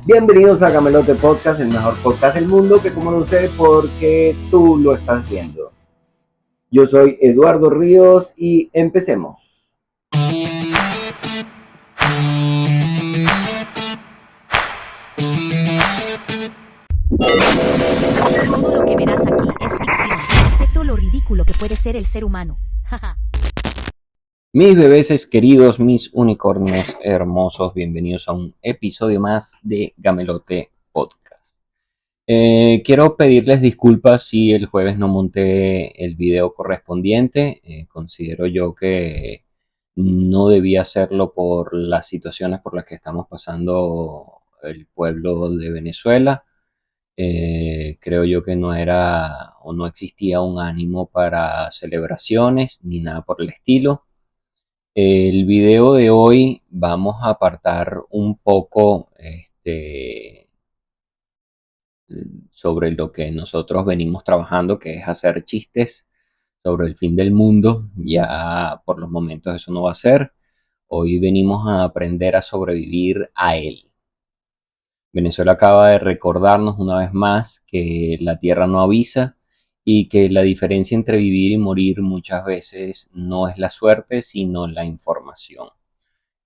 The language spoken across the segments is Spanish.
Bienvenidos a Gamelote Podcast, el mejor podcast del mundo que como no sé porque tú lo estás viendo. Yo soy Eduardo Ríos y empecemos. Todo lo que verás aquí es ficción, excepto lo ridículo que puede ser el ser humano. Jaja. Mis bebeses queridos, mis unicornios hermosos, bienvenidos a un episodio más de Gamelote Podcast. Quiero pedirles disculpas si el jueves no monté el video correspondiente. Considero yo que no debía hacerlo por las situaciones por las que estamos pasando el pueblo de Venezuela. Creo yo que no era o no existía un ánimo para celebraciones ni nada por el estilo. El video de hoy vamos a apartar un poco sobre lo que nosotros venimos trabajando, que es hacer chistes sobre el fin del mundo. Ya por los momentos eso no va a ser. Hoy venimos a aprender a sobrevivir a él. Venezuela acaba de recordarnos una vez más que la tierra no avisa y que la diferencia entre vivir y morir muchas veces no es la suerte, sino la información.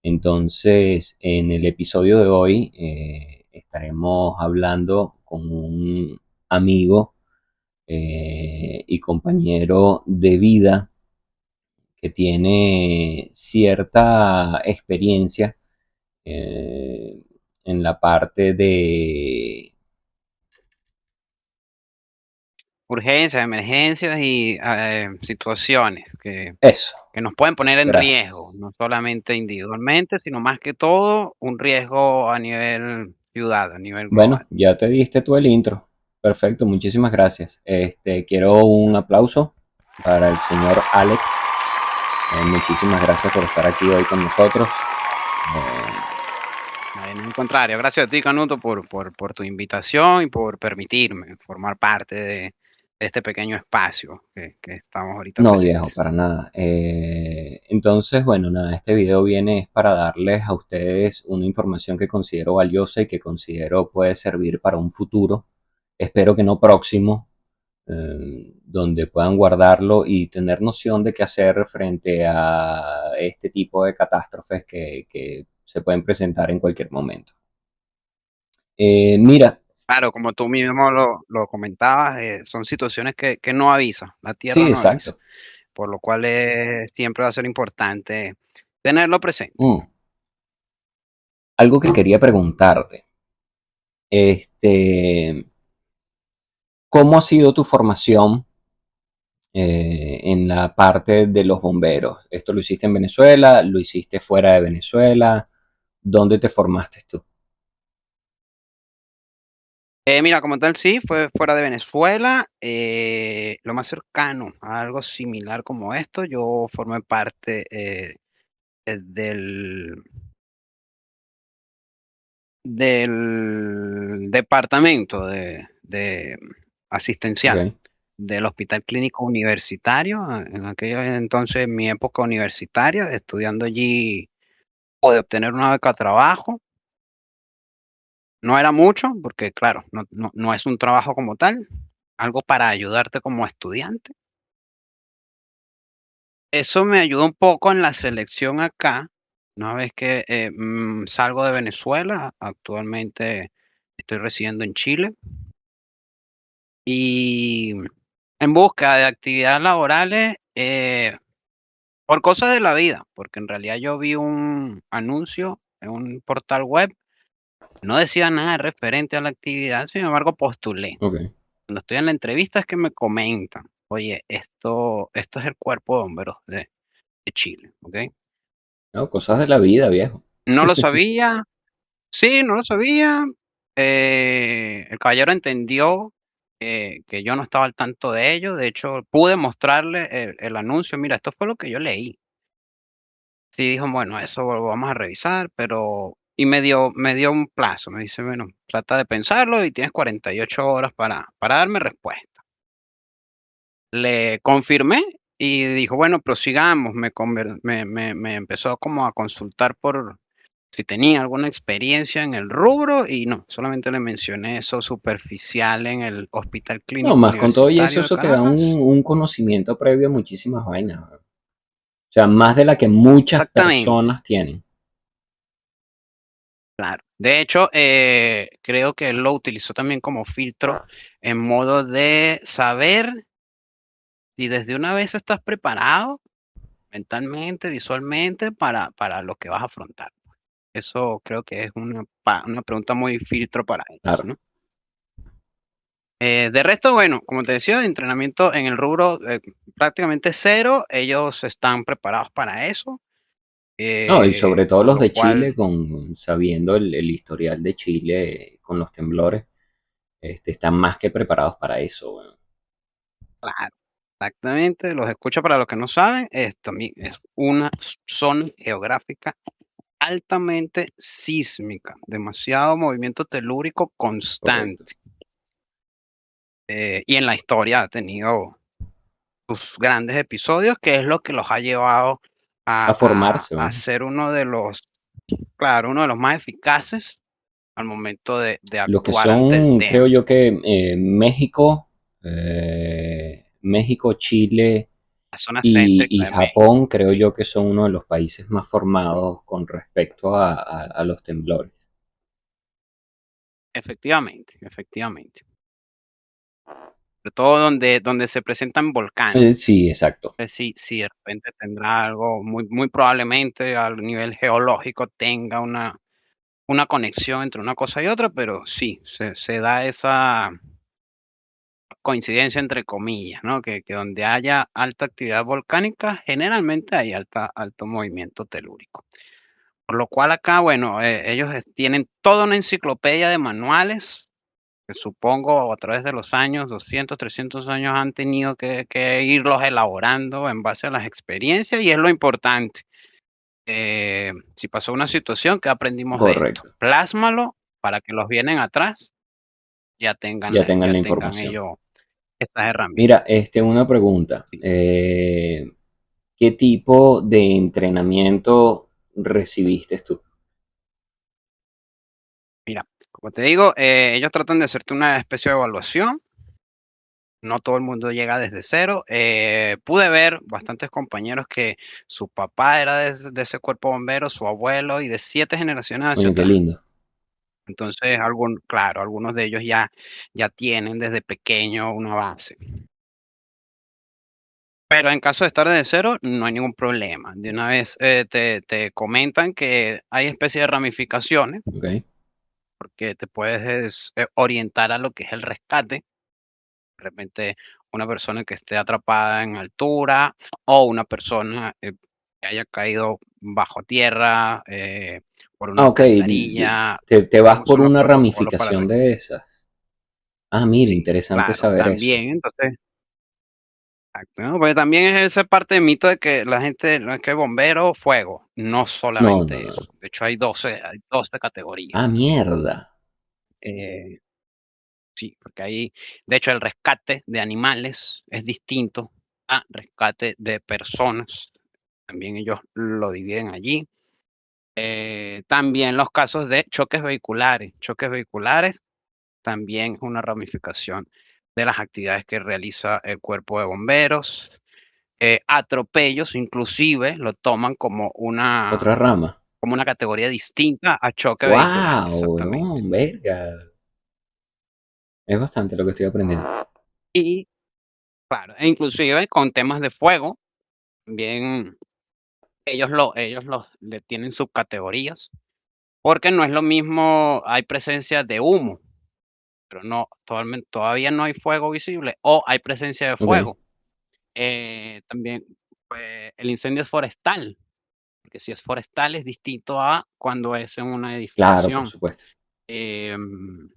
Entonces, en el episodio de hoy estaremos hablando con un amigo y compañero de vida que tiene cierta experiencia eh, en la parte de Urgencias, emergencias y situaciones eso. que nos pueden poner en Gracias. riesgo, no solamente individualmente, sino más que todo un riesgo a nivel ciudad, a nivel Bueno, global. ya te diste tú el intro. Perfecto, muchísimas gracias. Quiero un aplauso para el señor Alex. Muchísimas gracias por estar aquí hoy con nosotros. Al contrario, gracias a ti, Canuto, por tu invitación y por permitirme formar parte de este pequeño espacio que estamos ahorita No, viejo, presentes. para nada. Entonces, bueno, nada, este video viene es para darles a ustedes una información que considero valiosa y que considero puede servir para un futuro. Espero que no próximo, donde puedan guardarlo y tener noción de qué hacer frente a este tipo de catástrofes que se pueden presentar en cualquier momento. Mira, Claro, como tú mismo lo comentabas, son situaciones que no avisan, la sí, Tierra no avisa, exacto. por lo cual siempre va a ser importante tenerlo presente. Mm, algo que quería preguntarte, este, ¿cómo ha sido tu formación en la parte de los bomberos? ¿Esto lo hiciste en Venezuela? ¿Lo hiciste fuera de Venezuela? ¿Dónde te formaste tú? Mira, como tal, sí, fue fuera de Venezuela. Lo más cercano a algo similar como esto, yo formé parte del, del departamento de asistencial Ok. del Hospital Clínico Universitario. En aquellos entonces, en mi época universitaria, estudiando allí, pude obtener una beca de trabajo. No era mucho, porque claro, no es un trabajo como tal, algo para ayudarte como estudiante. Eso me ayudó un poco en la selección acá, una vez que salgo de Venezuela, actualmente estoy residiendo en Chile y en busca de actividades laborales por cosas de la vida, porque en realidad yo vi un anuncio en un portal web, no decía nada referente a la actividad, sin embargo postulé. Ok. Cuando estoy en la entrevista es que me comentan, oye, esto es el cuerpo de bomberos de Chile, ¿ok? No, cosas de la vida, viejo. No lo sabía, sí, no lo sabía. El caballero entendió que yo no estaba al tanto de ello. De hecho, pude mostrarle el anuncio. Mira, esto fue lo que yo leí. Sí, dijo, bueno, eso lo vamos a revisar, pero... Y me dio un plazo. Me dice, bueno, trata de pensarlo y tienes 48 horas para darme respuesta. Le confirmé y dijo, bueno, prosigamos. Me empezó como a consultar si tenía alguna experiencia en el rubro y no, solamente le mencioné eso superficial en el Hospital No, Clínico más con todo y Universitario de eso te da Caracas. un conocimiento previo a muchísimas vainas. O sea, más de la que muchas Exactamente, personas tienen. claro. De hecho, creo que él lo utilizó también como filtro en modo de saber si desde una vez estás preparado mentalmente, visualmente, para lo que vas a afrontar. Eso creo que es una pregunta muy filtro para ellos, Claro. ¿no? De resto, bueno, como te decía, entrenamiento en el rubro prácticamente cero, ellos están preparados para eso, No, y sobre todo por los lo de Chile, cual, sabiendo el historial de Chile con los temblores, están más que preparados para eso. Weón. claro, exactamente, los escucho para los que no saben, también es una zona geográfica altamente sísmica, demasiado movimiento telúrico Correcto. constante, y en la historia ha tenido sus grandes episodios, que es lo que los ha llevado A formarse, a weón. ser uno de los, claro, uno de los más eficaces al momento de Lo que actuar ante el son, creo tema. yo que México, Chile La zona céntrica y de México. Japón, creo yo que son uno de los países más formados con respecto a los temblores. Efectivamente, efectivamente. Sobre todo donde se presentan volcanes. Sí, exacto. Sí, sí, de repente tendrá algo, muy probablemente al nivel geológico tenga una conexión entre una cosa y otra, pero sí, se da esa coincidencia entre comillas, ¿no? Que donde haya alta actividad volcánica, generalmente hay alto movimiento telúrico. Por lo cual acá, bueno, ellos tienen toda una enciclopedia de manuales, que supongo a través de los años, 200, 300 años, han tenido que irlos elaborando en base a las experiencias y es lo importante. Si pasó una situación, ¿qué aprendimos de esto? Correcto. Plásmalo para que los vienen atrás Ya tengan ya la tengan información. ellos estas herramientas. Mira, una pregunta. Sí. ¿Qué tipo de entrenamiento recibiste tú? Mira, como te digo, ellos tratan de hacerte una especie de evaluación. No todo el mundo llega desde cero. Pude ver bastantes compañeros que su papá era de ese cuerpo bombero, su abuelo y de 7 generaciones hacia Coño, qué atrás. lindo. Entonces, claro, algunos de ellos ya tienen desde pequeño una base. Pero en caso de estar desde cero, no hay ningún problema. De una vez te comentan que hay especie de ramificaciones, Ok. porque te puedes orientar a lo que es el rescate. De repente, una persona que esté atrapada en altura o una persona que haya caído bajo tierra por una Ah, ok. alcantarilla. Te vas ¿Cómo por son los una protocolos para ramificación rescate? de esas. Ah, mira, Sí, interesante claro, saber eso. también, entonces, exacto, ¿no? Porque también es esa parte del mito de que la gente, no es que bombero, fuego, no No, no, solamente no. eso. De hecho, hay 12 categorías. Ah, mierda. Eh, Sí, porque ahí, de hecho, el rescate de animales es distinto a rescate de personas. También ellos lo dividen allí. También los casos de choques vehiculares. Choques vehiculares también es una ramificación de las actividades que realiza el cuerpo de bomberos. Atropellos, inclusive, lo toman Otra rama. como una categoría distinta a choque vehicular, Wow, no, exactamente. verga. Es bastante lo que estoy aprendiendo. Y claro, e inclusive con temas de fuego, también le tienen subcategorías, porque no es lo mismo, hay presencia de humo, pero no, todavía no hay fuego visible, o hay presencia de Ok, fuego. También, pues, el incendio es forestal, porque si es forestal es distinto a cuando es en una claro, por edificación. supuesto. Em,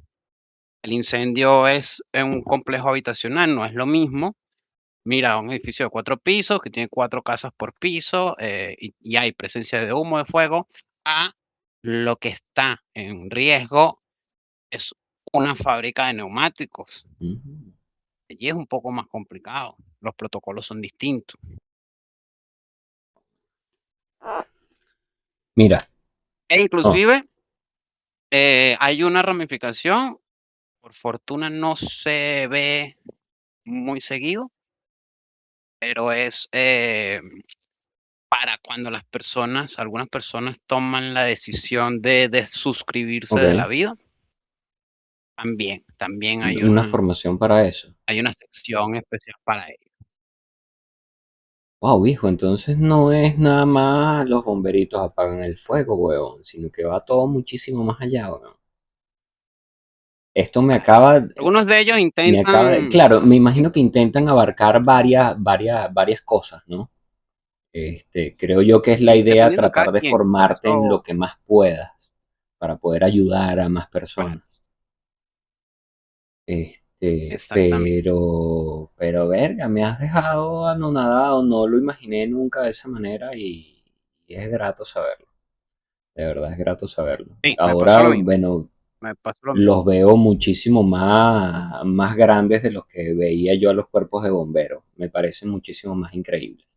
el incendio es en un complejo habitacional, no es lo mismo. Mira, un edificio de 4 pisos que tiene 4 casas por piso y hay presencia de humo, de fuego, a lo que está en riesgo es una fábrica de neumáticos. Ujú. Allí es un poco más complicado, los protocolos son distintos. Mira. E Oh, inclusive hay una ramificación, por fortuna no se ve muy seguido, pero es para cuando algunas personas toman la decisión de suscribirse de la ok. vida, también Una formación para eso. hay una sección especial para ello. Wow, viejo, entonces no es nada más los bomberitos apagan el fuego, weón, sino que va todo muchísimo más allá, weón. Esto Claro. Algunos de ellos intentan, claro, me imagino que intentan abarcar varias cosas, ¿no? Creo yo que es la sí, idea dependiendo de cada tratar de quien, por formarte en lo eso, que más puedas para poder ayudar a más claro, personas. exactamente. Pero verga, me has dejado anonadado, no lo imaginé nunca de esa manera y es grato saberlo, de verdad es grato saberlo. Sí, me pasó Ahora, lo mismo, bueno, me pasó lo mismo. los veo muchísimo más grandes de los que veía yo a los cuerpos de bomberos, me parecen muchísimo más increíbles.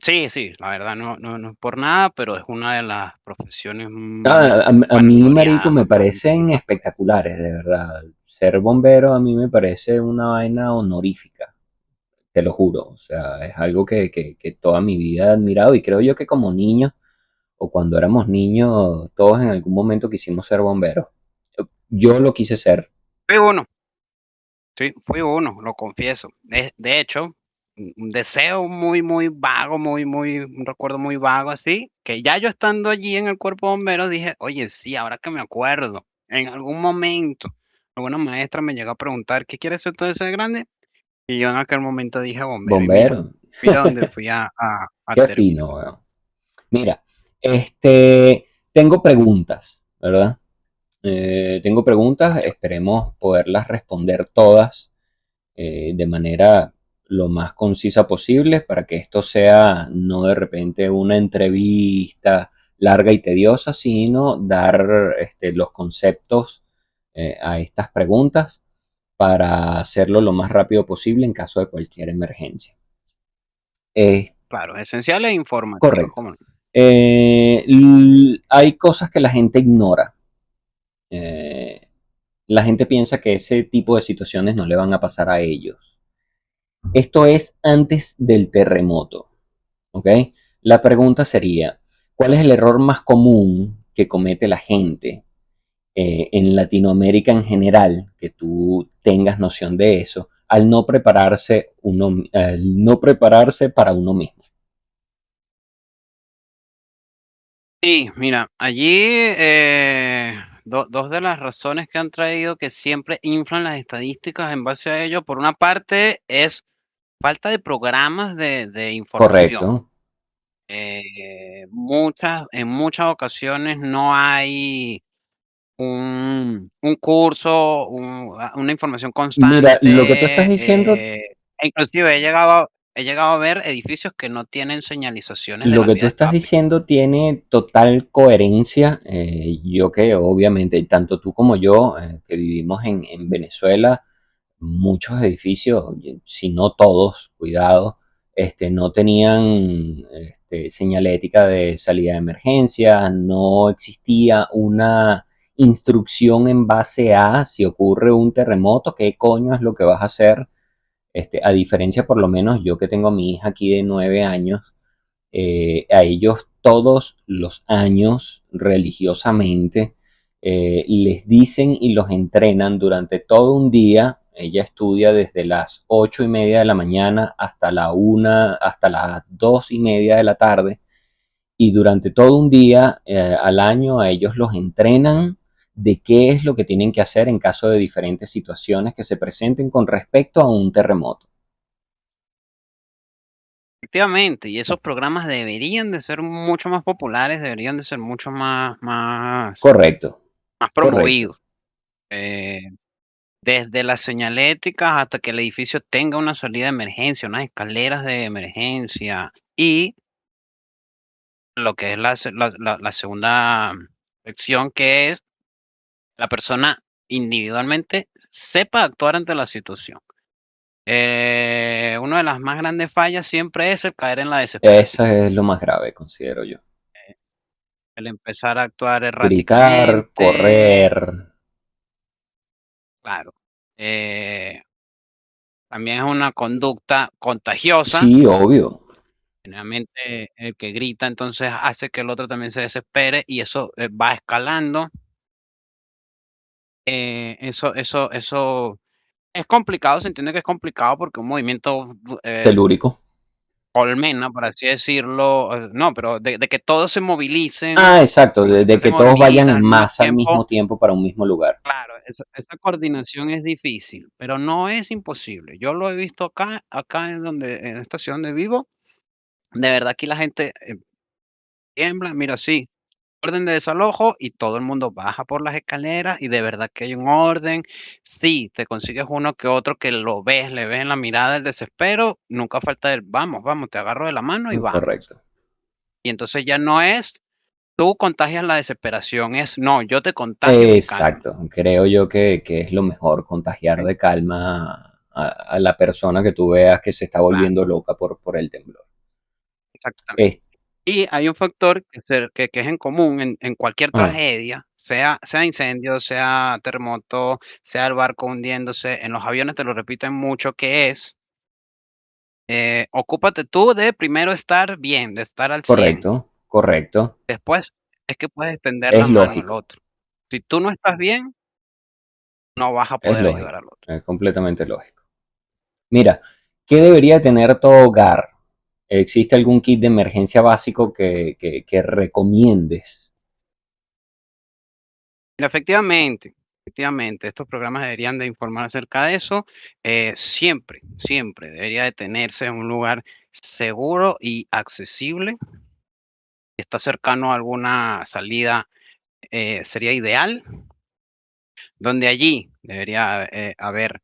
Sí, sí, la verdad no es por nada, pero es una de las profesiones, A bueno, mí, marico, gloriadas, me más parecen gloriosas, pues. espectaculares, de verdad. Ser bombero a mí me parece una vaina honorífica, te lo juro. O sea, es algo que toda mi vida he admirado y creo yo que como niño o cuando éramos niños, todos en algún momento quisimos ser bomberos. Yo lo quise ser. Fui uno, sí, fui uno, lo confieso. De hecho, un deseo muy vago, un recuerdo muy vago así, que ya yo estando allí en el cuerpo de bomberos dije, oye, sí, ahora que me acuerdo, en algún momento, alguna maestra me llegó a preguntar, ¿qué quieres ser tú de ser grande? Y yo en aquel momento dije bombero, y mira, Bombero. mira dónde fui a Qué terminar. fino, weón. Mira, tengo preguntas, ¿verdad? Tengo preguntas, Vale, esperemos poderlas responder todas de manera lo más concisa posible para que esto sea no de repente una entrevista larga y tediosa, sino dar los conceptos a estas preguntas para hacerlo lo más rápido posible en caso de cualquier emergencia. Es claro, esencial e informativo, correcto. ¿cómo no? Hay cosas que la gente ignora. Eh, la gente piensa que ese tipo de situaciones no le van a pasar a ellos. Esto es antes del terremoto, ¿ok? La pregunta sería, ¿cuál es el error más común que comete la gente en Latinoamérica en general, que tú tengas noción de eso, al no prepararse para uno mismo? Sí, mira, allí dos de las razones que han traído que siempre inflan las estadísticas en base a ello, por una parte es falta de programas de información. Correcto. En muchas ocasiones no hay un curso, una información Mira, lo que tú estás constante, diciendo, e inclusive he llegado a ver edificios que no tienen señalizaciones de lo las que tú vías de estás escape. diciendo tiene total coherencia. Yo que obviamente, tanto tú como yo, que vivimos en Venezuela, muchos edificios, si no todos, cuidado, no tenían señalética de salida de emergencia, no existía una instrucción en base a si ocurre un terremoto, qué coño es lo que vas a hacer. A diferencia, por lo menos, yo que tengo a mi hija aquí de 9 años, a ellos todos los años religiosamente les dicen y los entrenan durante todo un día. Ella estudia desde las 8:30 de la mañana hasta hasta las 2:30 de la tarde. Y durante todo un día al año a ellos los entrenan de qué es lo que tienen que hacer en caso de diferentes situaciones que se presenten con respecto a un terremoto. Efectivamente, y esos programas deberían de ser mucho más populares, deberían de ser mucho Correcto, más correcto. promovidos. Eh, Desde las señaléticas hasta que el edificio tenga una salida de emergencia, unas escaleras de emergencia y lo que es la segunda lección, que es la persona individualmente sepa actuar ante la situación. Una de las más grandes fallas siempre es el caer en la desesperación. Esa es lo más grave, considero yo. el empezar a actuar Gritar, erráticamente, correr. claro. Eh, También es una conducta contagiosa. Sí, obvio. Generalmente el que grita entonces hace que el otro también se desespere y eso va escalando. Eso es complicado, se entiende que es complicado porque un movimiento Telúrico. colmena, por así decirlo, no, pero de que todos se movilicen Ah, exacto, como si de que fuesen todos vayan hormiguitas en al mismo masa al tiempo, mismo tiempo para un mismo lugar. claro, esa coordinación es difícil, pero no es imposible. Yo lo he visto acá en esta ciudad donde vivo, de verdad aquí la gente tiembla, mira, sí, orden de desalojo y todo el mundo baja por las escaleras y de verdad que hay un orden. Sí, te consigues uno que otro que lo ves, le ves en la mirada el desespero, nunca falta el vamos, vamos, te agarro de la mano y vamos. Correcto. Y entonces ya no es tú contagias la desesperación, es no, yo te contagio mi calma. Exacto. Creo yo que es lo mejor, contagiar ¿Ok? de calma a la persona que tú veas que se está Claro, volviendo loca por el temblor. exactamente. Es- Y hay un factor que es en común en cualquier ah, tragedia, sea incendio, sea terremoto, sea el barco hundiéndose, en los aviones te lo repiten mucho, que es ocúpate tú de primero estar bien, de estar al 100. correcto, correcto. Después es que puedes extender Es la mano al lógico, otro. Si tú no estás bien, no vas a es poder ayudar lógico, al otro. es completamente lógico. Mira, ¿qué debería tener todo hogar? ¿Existe algún kit de emergencia básico que recomiendes? Mira, efectivamente, estos programas deberían de informar acerca de eso. Siempre debería de tenerse en un lugar seguro y accesible. Si está cercano a alguna salida, sería ideal, donde allí debería haber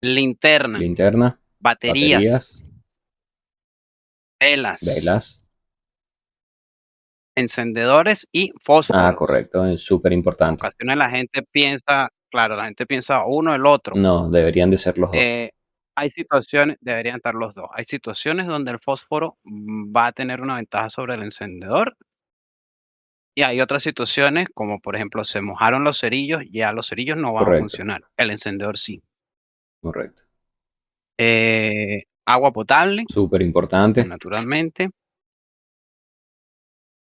linterna, Linterna, baterías, baterías, velas, velas. encendedores y Ah, fósforos. correcto, es súper En importante. ocasiones la gente piensa, claro, la gente piensa uno el otro. No, deberían de ser los dos. Eh, Hay situaciones, deberían estar los 2. Hay situaciones donde el fósforo va a tener una ventaja sobre el encendedor, y hay otras situaciones, como por ejemplo, se mojaron los cerillos, ya los cerillos no van a Correcto, funcionar, el encendedor sí. correcto. Agua potable, Súper importante. naturalmente.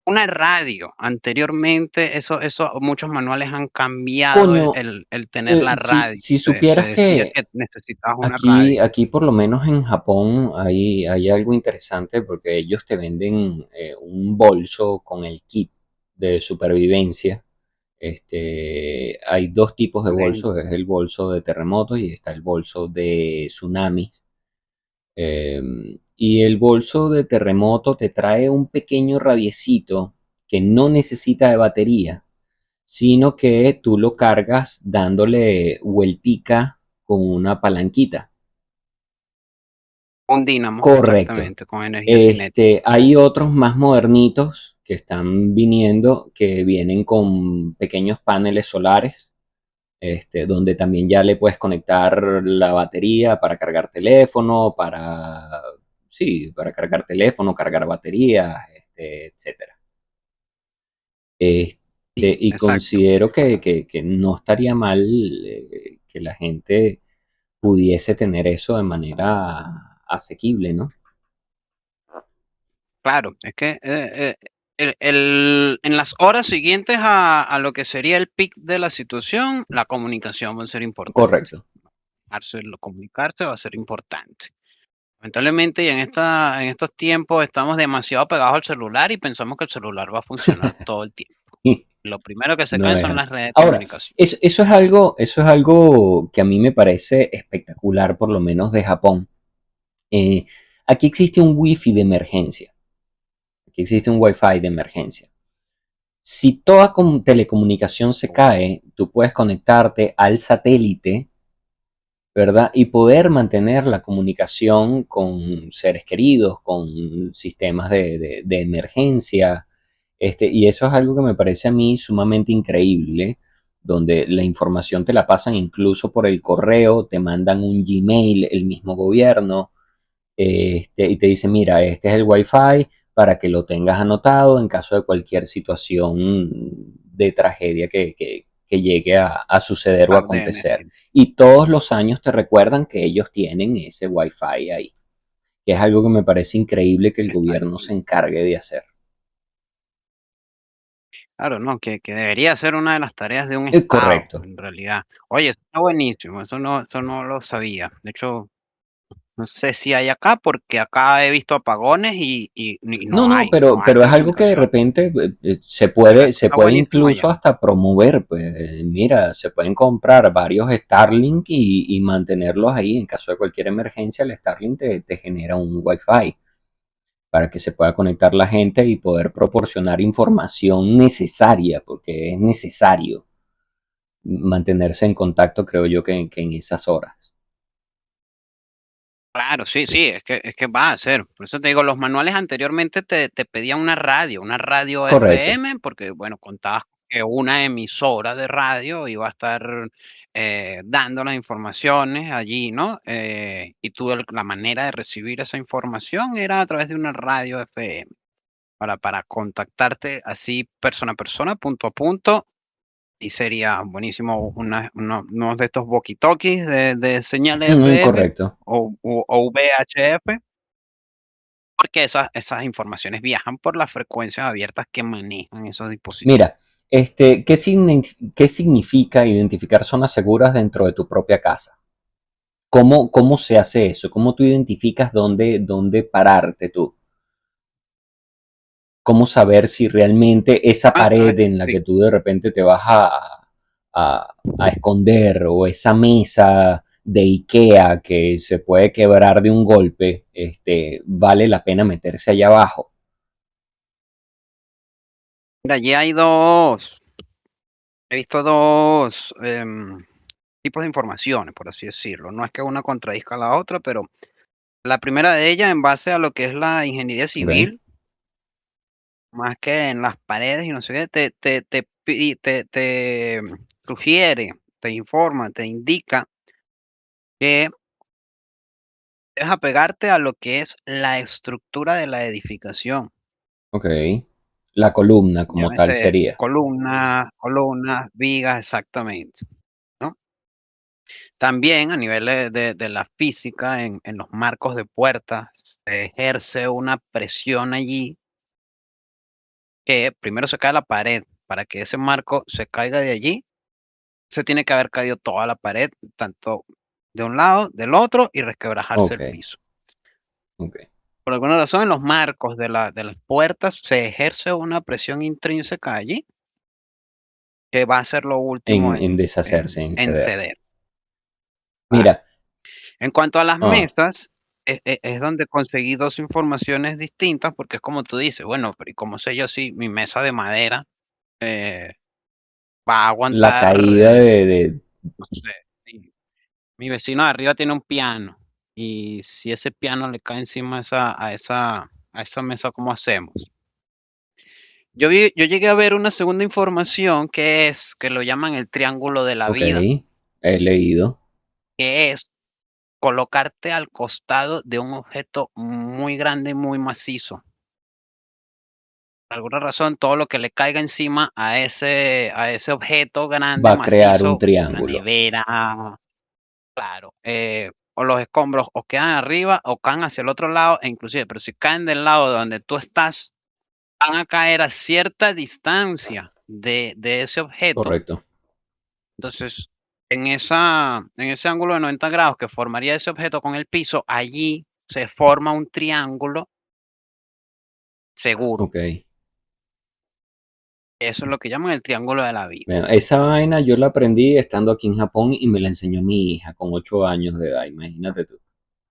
Una radio, anteriormente, eso muchos manuales han cambiado Coño, el tener la radio. si Se supieras decía que que necesitabas una aquí, radio. aquí por lo menos en Japón hay algo interesante porque ellos te venden un bolso con el kit de supervivencia. Hay dos tipos de Excelente. bolsos, es el bolso de terremotos y está el bolso de tsunami. Y el bolso de terremoto te trae un pequeño radiecito que no necesita de batería, sino que tú lo cargas dándole vueltica con una palanquita. Un dínamo, Correcto. exactamente, con energía cinética. Hay otros más modernitos que están viniendo, que vienen con pequeños paneles solares, donde también ya le puedes conectar la batería para cargar teléfono, sí, para cargar teléfono, cargar baterías, etcétera. Sí, Y exacto. considero que no estaría mal que la gente pudiese tener eso de manera asequible, ¿no? Claro, es que en las horas siguientes a lo que sería el pic de la situación, la comunicación va a ser importante. Correcto. Comunicarse va a ser importante. Lamentablemente, y en estos tiempos estamos demasiado pegados al celular y pensamos que el celular va a funcionar todo el tiempo. Lo primero que se No cae es son así. las redes de Ahora, comunicación. eso es algo que a mí me parece espectacular, por lo menos de Japón. Eh, Aquí existe un wifi de emergencia. Aquí existe un wifi de emergencia. Si toda telecomunicación se cae, tú puedes conectarte al satélite, ¿verdad? Y poder mantener la comunicación con seres queridos, con sistemas de emergencia. Y eso es algo que me parece a mí sumamente increíble, donde la información te la pasan incluso por el correo, te mandan un Gmail, el mismo gobierno, y te dicen, mira, este es el Wi-Fi, para que lo tengas anotado en caso de cualquier situación de tragedia que llegue a suceder o Claro, de acontecer. emergencia. Y todos los años te recuerdan que ellos tienen ese Wi-Fi ahí, que es algo que me parece increíble que el gobierno se Exactamente. encargue de hacer. Claro, no, que debería ser una de las tareas de un Es estado, correcto. en realidad. Oye, eso está buenísimo, eso no lo sabía. De hecho, no sé si hay acá, porque acá he visto apagones y No, no, no hay pero es algo que de comunicación. repente Pero eso se está puede buenísimo incluso allá. hasta promover, pues mira, se pueden comprar varios Starlink y mantenerlos ahí en caso de cualquier emergencia. El Starlink te genera un Wi-Fi para que se pueda conectar la gente y poder proporcionar información necesaria, porque es necesario mantenerse en contacto, creo yo, que en esas horas. Claro, sí, sí, es que va a ser. Por eso te digo, los manuales anteriormente te pedían una radio Correcto. FM, porque, bueno, contabas que una emisora de radio iba a estar dando las informaciones allí, ¿no? Y tú la manera de recibir esa información era a través de una radio FM, para contactarte así persona a persona, punto a punto, y sería buenísimo unos de estos walkie-talkies de señales FM Correcto. o VHF, porque esas informaciones viajan por las frecuencias abiertas que manejan esos dispositivos. Mira, qué significa identificar zonas seguras dentro de tu propia casa? ¿Cómo se hace eso? ¿Cómo tú identificas dónde pararte tú? ¿Cómo saber si realmente esa pared en la Sí. que tú de repente te vas a esconder, o esa mesa de IKEA que se puede quebrar de un golpe, vale la pena meterse allá abajo? Mira, allí hay dos, he visto dos tipos de informaciones, por así decirlo. No es que una contradizca a la otra, pero la primera de ellas, en base a lo que es la ingeniería ¿Ok? civil, más que en las paredes y no sé qué, te sugiere, te informa, te indica que debes apegarte a lo que es la estructura de la edificación. Ok. La columna como tal Llámese sería. columnas, vigas, exactamente, ¿no? También a nivel de la física, en los marcos de puertas, se ejerce una presión allí que primero se cae la pared. Para que ese marco se caiga de allí, se tiene que haber caído toda la pared, tanto de un lado, del otro, y resquebrajarse Ok, el piso. ok. Por alguna razón, en los marcos de las puertas se ejerce una presión intrínseca allí, que va a ser lo último En deshacerse, en en ceder. ceder. Claro. Mira, En cuanto a las ah, mesas, es donde conseguí 2 informaciones distintas, porque es como tú dices, bueno, pero ¿y cómo sé yo si mi mesa de madera, eh, va a la aguantar, caída de. no sé, si mi vecino de arriba tiene un piano, y si ese piano le cae encima a esa mesa, ¿cómo hacemos? Yo llegué a ver una segunda información que lo llaman el triángulo de la Ok, vida, he leído. que es colocarte al costado de un objeto muy grande, muy macizo. Por alguna razón, todo lo que le caiga encima a ese objeto Va grande, a crear un macizo, una triángulo. nevera, claro, o los escombros o quedan arriba o caen hacia el otro lado, e inclusive, pero si caen del lado donde tú estás, van a caer a cierta distancia de ese objeto. Correcto. Entonces, en ese ángulo de 90 grados que formaría ese objeto con el piso, allí se forma un triángulo seguro. Ok. Eso es lo que llaman el triángulo de la vida. Bueno, esa vaina yo la aprendí estando aquí en Japón y me la enseñó mi hija con 8 años de edad, imagínate tú.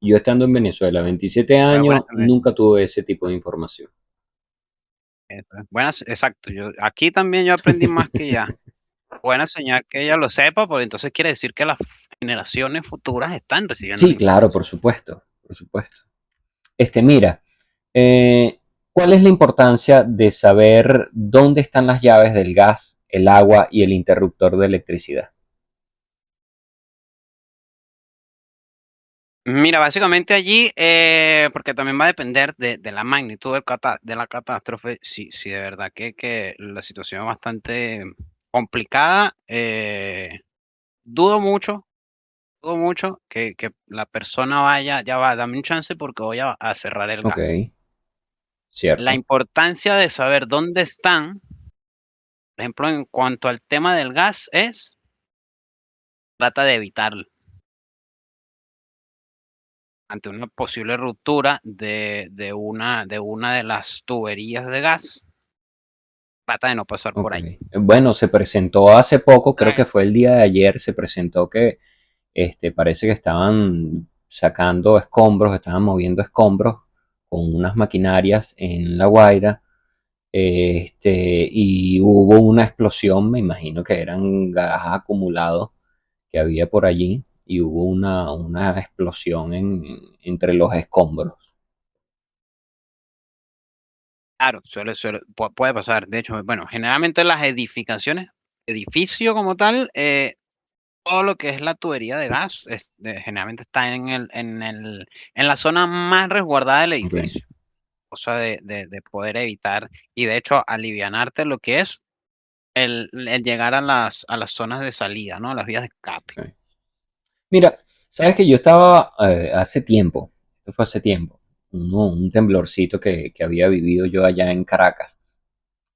Yo estando en Venezuela, 27 años, nunca tuve ese tipo de información. Buenas, exacto. Aquí también yo aprendí más que ella. Buena señal que ella lo sepa, porque entonces quiere decir que las generaciones futuras están recibiendo la Sí, claro, por información. supuesto, por supuesto. Mira, ¿cuál es la importancia de saber dónde están las llaves del gas, el agua y el interruptor de electricidad? Mira, básicamente allí, porque también va a depender de la magnitud de la catástrofe, si de verdad que la situación es bastante complicada, dudo mucho, dudo mucho que la persona vaya, ya va, dame un chance porque voy a cerrar el Ok, gas. La cierto. importancia de saber dónde están, por ejemplo, en cuanto al tema del gas, trata de evitarlo ante una posible ruptura de una de las tuberías de gas. Trata de no pasar por Ok. allí. Bueno, se presentó hace poco, creo que Ay, fue el día de ayer, se presentó que parece que estaban sacando escombros, estaban moviendo escombros con unas maquinarias en La Guaira, y hubo una explosión, me imagino que eran gas acumulados que había por allí, y hubo una explosión entre los escombros. claro, puede pasar. De hecho, bueno, generalmente las edificaciones, edificio como tal, todo lo que es la tubería de gas, generalmente está en la zona más resguardada del Ok, edificio. Cosa de poder evitar y de hecho alivianarte lo que es el llegar a las zonas de salida, ¿no? Las vías de escape. ok. Mira, sabes que yo estaba hace tiempo, esto fue hace tiempo, un temblorcito que había vivido yo allá en Caracas.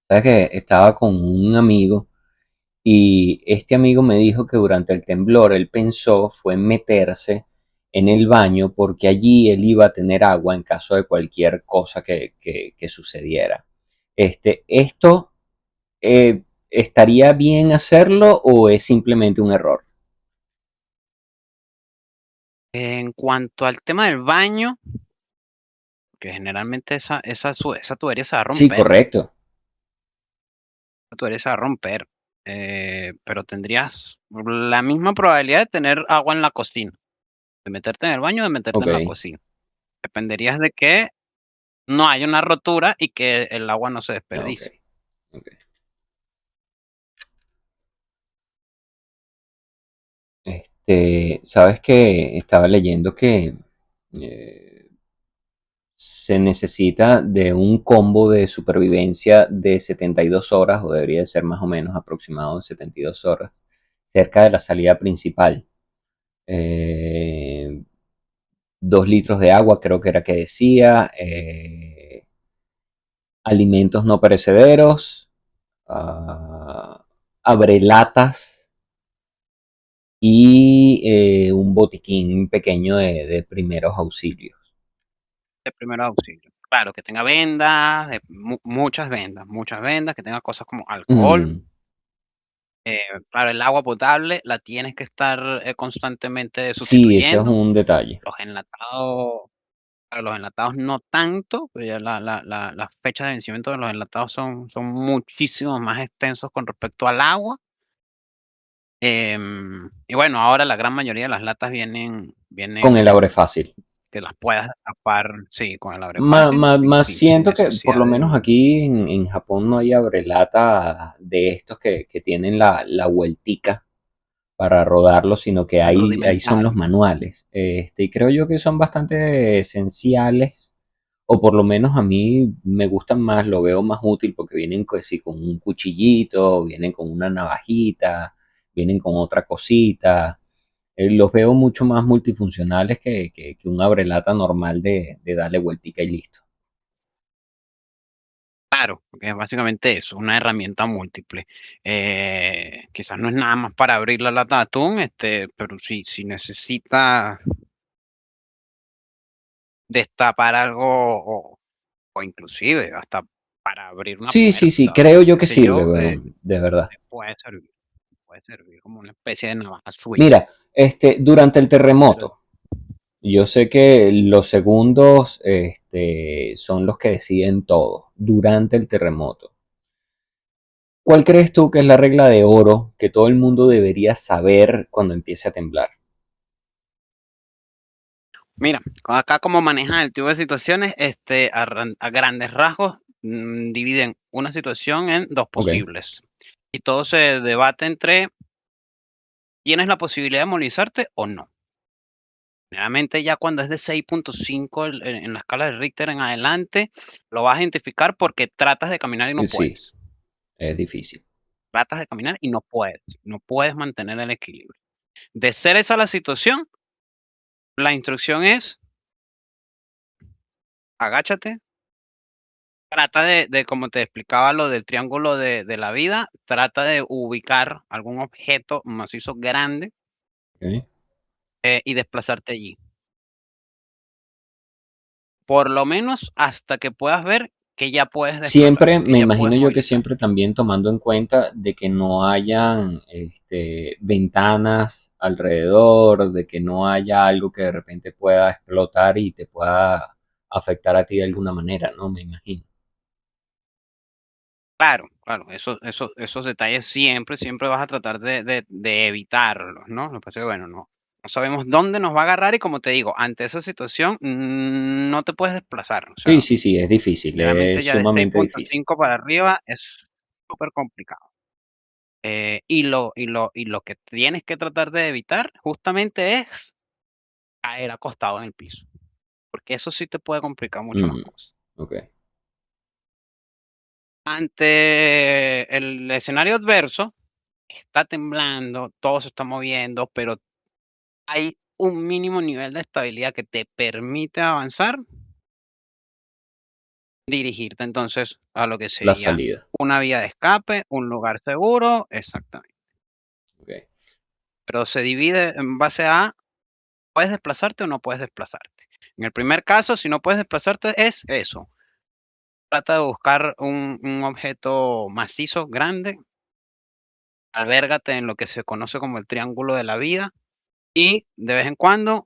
Sabes que estaba con un amigo y este amigo me dijo que durante el temblor él pensó fue en meterse en el baño porque allí él iba a tener agua en caso de cualquier cosa que sucediera. ¿Esto estaría bien hacerlo o es simplemente un error? En cuanto al tema del baño, que generalmente esa tubería se va a Sí, romper, correcto. esa tubería se va a romper, pero tendrías la misma probabilidad de tener agua en la cocina, de meterte en el baño, de meterte Ok, en la cocina. Dependerías de que no haya una rotura y que el agua no se ok, desperdicie. ok. Sabes que estaba leyendo que eh, se necesita de un combo de supervivencia de 72 horas, o debería de ser más o menos aproximado de 72 horas, cerca de la salida principal. 2 litros de agua, creo que era que decía, alimentos no perecederos, abrelatas y un botiquín pequeño de primeros auxilios. De primer auxilio. Claro, que tenga vendas, muchas vendas, que tenga cosas como alcohol. Mm, Eh, claro, el agua potable la tienes que estar constantemente sí, ese es sustituyendo. un detalle. Los enlatados, claro, los enlatados no tanto, pero ya las fechas de vencimiento de los enlatados son muchísimo más extensos con respecto al agua. Y bueno, ahora la gran mayoría de las latas Con el vienen abre fácil. que las puedas tapar, sí, con el abre Más, fácil, más sin siento que por necesidad lo menos del aquí en Japón no hay abrelata de estos que tienen la vueltica para rodarlo, sino que ahí son los rudimentario. manuales. Y creo yo que son bastante esenciales, o por lo menos a mí me gustan más, lo veo más útil porque vienen sí, con un cuchillito, vienen con una navajita, vienen con otra cosita. Los veo mucho más multifuncionales que un abrelata normal de darle vueltica y listo. Claro, porque es básicamente eso, una herramienta múltiple. Quizás no es nada más para abrir la lata de atún, pero si necesita destapar algo o inclusive hasta para abrir una Sí, sí, sí, puerta creo o yo qué que sé sirve, yo, weón, de verdad. puede servir como una especie de navaja suiza. Mira, durante el Pero terremoto, yo sé que los segundos, son los que deciden todo. Durante el terremoto, ¿cuál crees tú que es la regla de oro que todo el mundo debería saber cuando empiece a temblar? mira, acá como manejan el tipo de situaciones, a grandes rasgos, dividen una situación en dos Ok, posibles. Y todo se debate entre, ¿tienes la posibilidad de movilizarte o no? Generalmente ya cuando es de 6.5 en la escala de Richter en adelante, lo vas a identificar porque tratas de caminar y no Sí, puedes. es difícil. Tratas de caminar y no puedes. No puedes mantener el equilibrio. De ser esa la situación, la instrucción es agáchate, trata de como te explicaba lo del triángulo de la vida, trata de ubicar algún objeto macizo grande ¿Ok? y desplazarte allí. Por lo menos hasta que puedas ver que ya puedes Siempre, desplazarte, que me ya puedes imagino yo que siempre movilizarte. también tomando en cuenta de que no hayan ventanas alrededor, de que no haya algo que de repente pueda explotar y te pueda afectar a ti de alguna manera, ¿no? Me imagino. Claro, claro, esos detalles siempre vas a tratar de evitarlos, ¿no? Lo que pasa es que, bueno, no sabemos dónde nos va a agarrar y como te digo, ante esa situación no te puedes desplazar. O Sí, sea, sí, sí, es difícil, generalmente es ya de sumamente difícil. 6.5 para arriba es súper complicado. Y lo que tienes que tratar de evitar justamente es caer acostado en el piso, porque eso sí te puede complicar mucho las Mm, cosas. ok, Ante el escenario adverso, está temblando, todo se está moviendo, pero hay un mínimo nivel de estabilidad que te permite avanzar, dirigirte entonces a lo que la sería salida. una vía de escape, un lugar seguro, exactamente. Ok, Pero se divide en base a, ¿puedes desplazarte o no puedes desplazarte? En el primer caso, si no puedes desplazarte, es eso. Trata de buscar un objeto macizo, grande, albérgate en lo que se conoce como el triángulo de la vida y de vez en cuando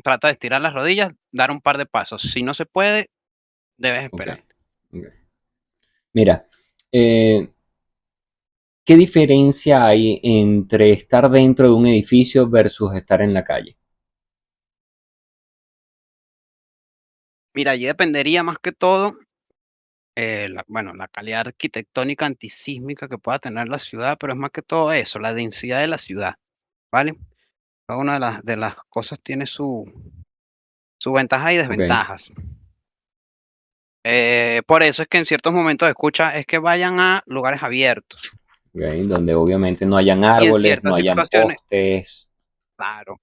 trata de estirar las rodillas, dar un par de pasos. Si no se puede, debes ok, esperar. ok. Mira, eh, ¿qué diferencia hay entre estar dentro de un edificio versus estar en la calle? Mira, allí dependería más que todo, bueno, la calidad arquitectónica antisísmica que pueda tener la ciudad, pero es más que todo eso, la densidad de la ciudad, ¿vale? Cada una de las cosas tiene su ventaja y Ok, desventajas. Por eso es que en ciertos momentos escucha es que vayan a lugares abiertos. ok, donde obviamente no hayan Y en árboles, no ciertas hayan situaciones, postes. claro,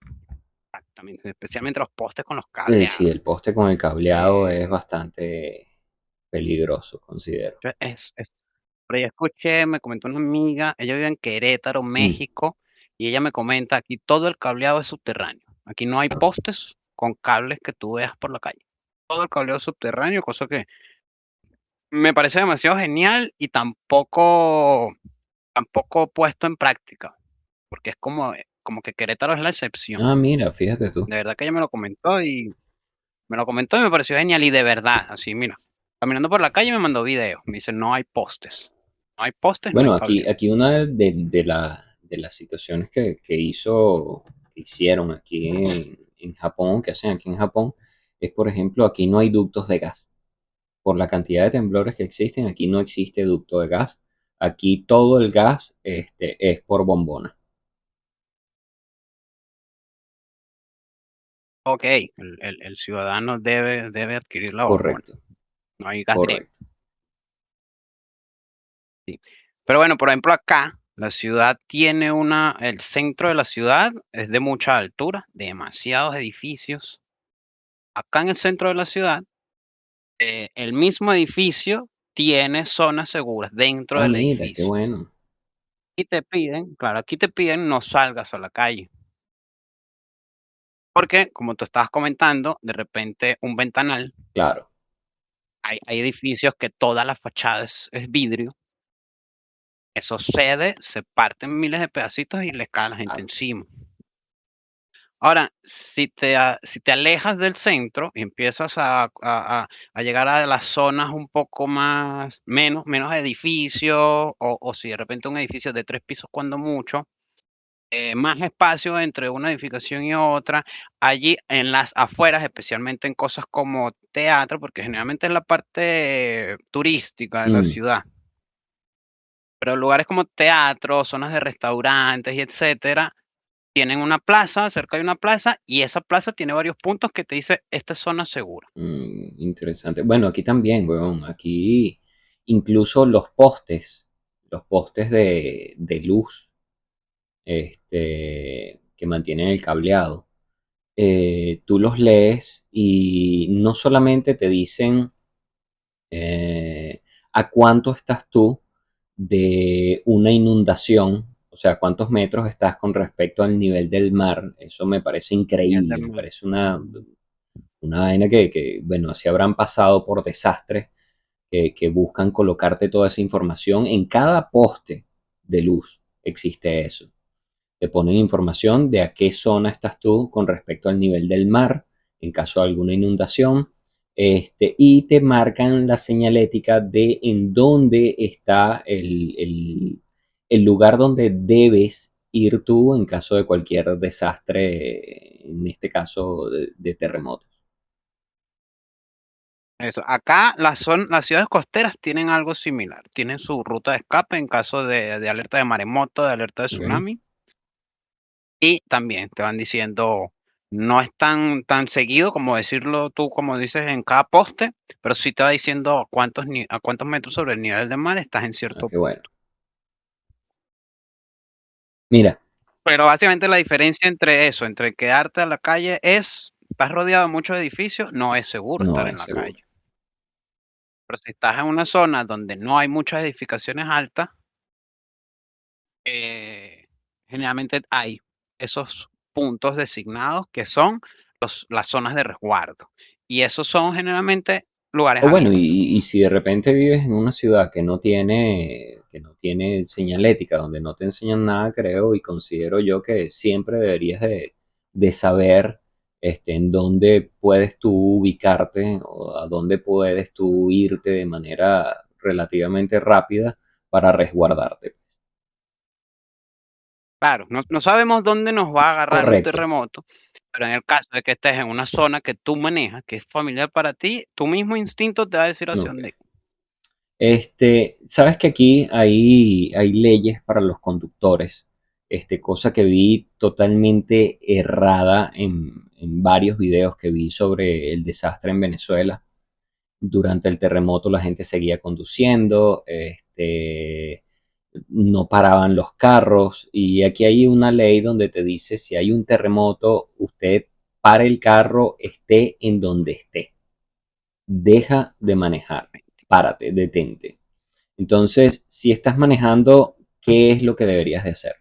exactamente, especialmente los postes con los cableados. Sí, el poste con el cableado es Eh, bastante peligroso, considero. Por ahí escuché, me comentó una amiga, ella vive en Querétaro, Mm, México, y ella me comenta, aquí todo el cableado es subterráneo. Aquí no hay postes con cables que tú veas por la calle. Todo el cableado es subterráneo, cosa que me parece demasiado genial y tampoco puesto en práctica, porque es como que Querétaro es la excepción. ah, mira, fíjate tú. De verdad que ella me lo comentó y me pareció genial y de verdad, así, mira, caminando por la calle me mandó videos, me dice, no hay postes, no hay postes, no hay Bueno, cableado. aquí una de las situaciones que hicieron aquí en Japón, que hacen aquí en Japón, es, por ejemplo, aquí no hay ductos de gas. Por la cantidad de temblores que existen, aquí no existe ducto de gas. Aquí todo el gas es por bombona. Ok, el ciudadano debe adquirir la bombona, Correcto, no hay gas directo. correcto. Sí. Pero bueno, por ejemplo, acá, la ciudad tiene el centro de la ciudad es de mucha altura, demasiados edificios. Acá en el centro de la ciudad, el mismo edificio tiene zonas seguras dentro Ah, del mira, qué edificio. bueno. Y te piden, claro, aquí te piden no salgas a la calle. Porque, como tú estabas comentando, de repente un ventanal, Claro. hay edificios que toda la fachada es vidrio. Eso cede, se parte en miles de pedacitos y le cae a la gente Claro. encima. Ahora, si te alejas del centro y empiezas a llegar a las zonas un poco más, menos edificios, o si de repente un edificio de 3 pisos cuando mucho, más espacio entre una edificación y otra, allí en las afueras, especialmente en cosas como teatro, porque generalmente es la parte turística de la Mm, ciudad. Pero lugares como teatro, zonas de restaurantes y etcétera, tienen una plaza, cerca de una plaza, y esa plaza tiene varios puntos que te dice, esta es zona segura. Interesante. Bueno, aquí también, weón. Aquí incluso los postes de luz, que mantienen el cableado, tú los lees y no solamente te dicen a cuánto estás tú de una inundación, o sea, cuántos metros estás con respecto al nivel del mar. Eso me parece Nivel del increíble, me mar. parece una vaina bueno, así habrán pasado por desastres que buscan colocarte toda esa información. En cada poste de luz existe eso. Te ponen información de a qué zona estás tú con respecto al nivel del mar, en caso de alguna inundación, y te marcan la señalética de en dónde está el lugar donde debes ir tú en caso de cualquier desastre, en este caso de terremotos. Eso. Acá las ciudades costeras tienen algo similar. Tienen su ruta de escape en caso de alerta de maremoto, de alerta de ¿Ok? tsunami. Y también te van diciendo, no es tan seguido como decirlo tú, como dices en cada poste, pero sí te va diciendo a cuántos metros sobre el nivel del mar estás en Ah, cierto qué bueno. punto. Mira, Pero básicamente la diferencia entre eso, entre quedarte a la calle es, estás rodeado de muchos edificios, no es seguro no estar en es la seguro. calle. Pero si estás en una zona donde no hay muchas edificaciones altas, eh, generalmente hay esos puntos designados que son las zonas de resguardo. Y esos son generalmente lugares O bueno, abiertos. y si de repente vives en una ciudad que no tiene señalética, donde no te enseñan nada, creo, y considero yo que siempre deberías de saber en dónde puedes tú ubicarte o a dónde puedes tú irte de manera relativamente rápida para resguardarte. Claro, no sabemos dónde nos va a agarrar un Correcto. terremoto, pero en el caso de que estés en una zona que tú manejas, que es familiar para ti, tu mismo instinto te va a decir hacia Ok. dónde ir. Sabes que aquí hay leyes para los conductores, cosa que vi totalmente errada en varios videos que vi sobre el desastre en Venezuela. Durante el terremoto la gente seguía conduciendo, no paraban los carros y aquí hay una ley donde te dice si hay un terremoto, usted pare el carro, esté en donde esté, deja de manejar, párate, detente. Entonces, si estás manejando, ¿qué es lo que deberías de hacer?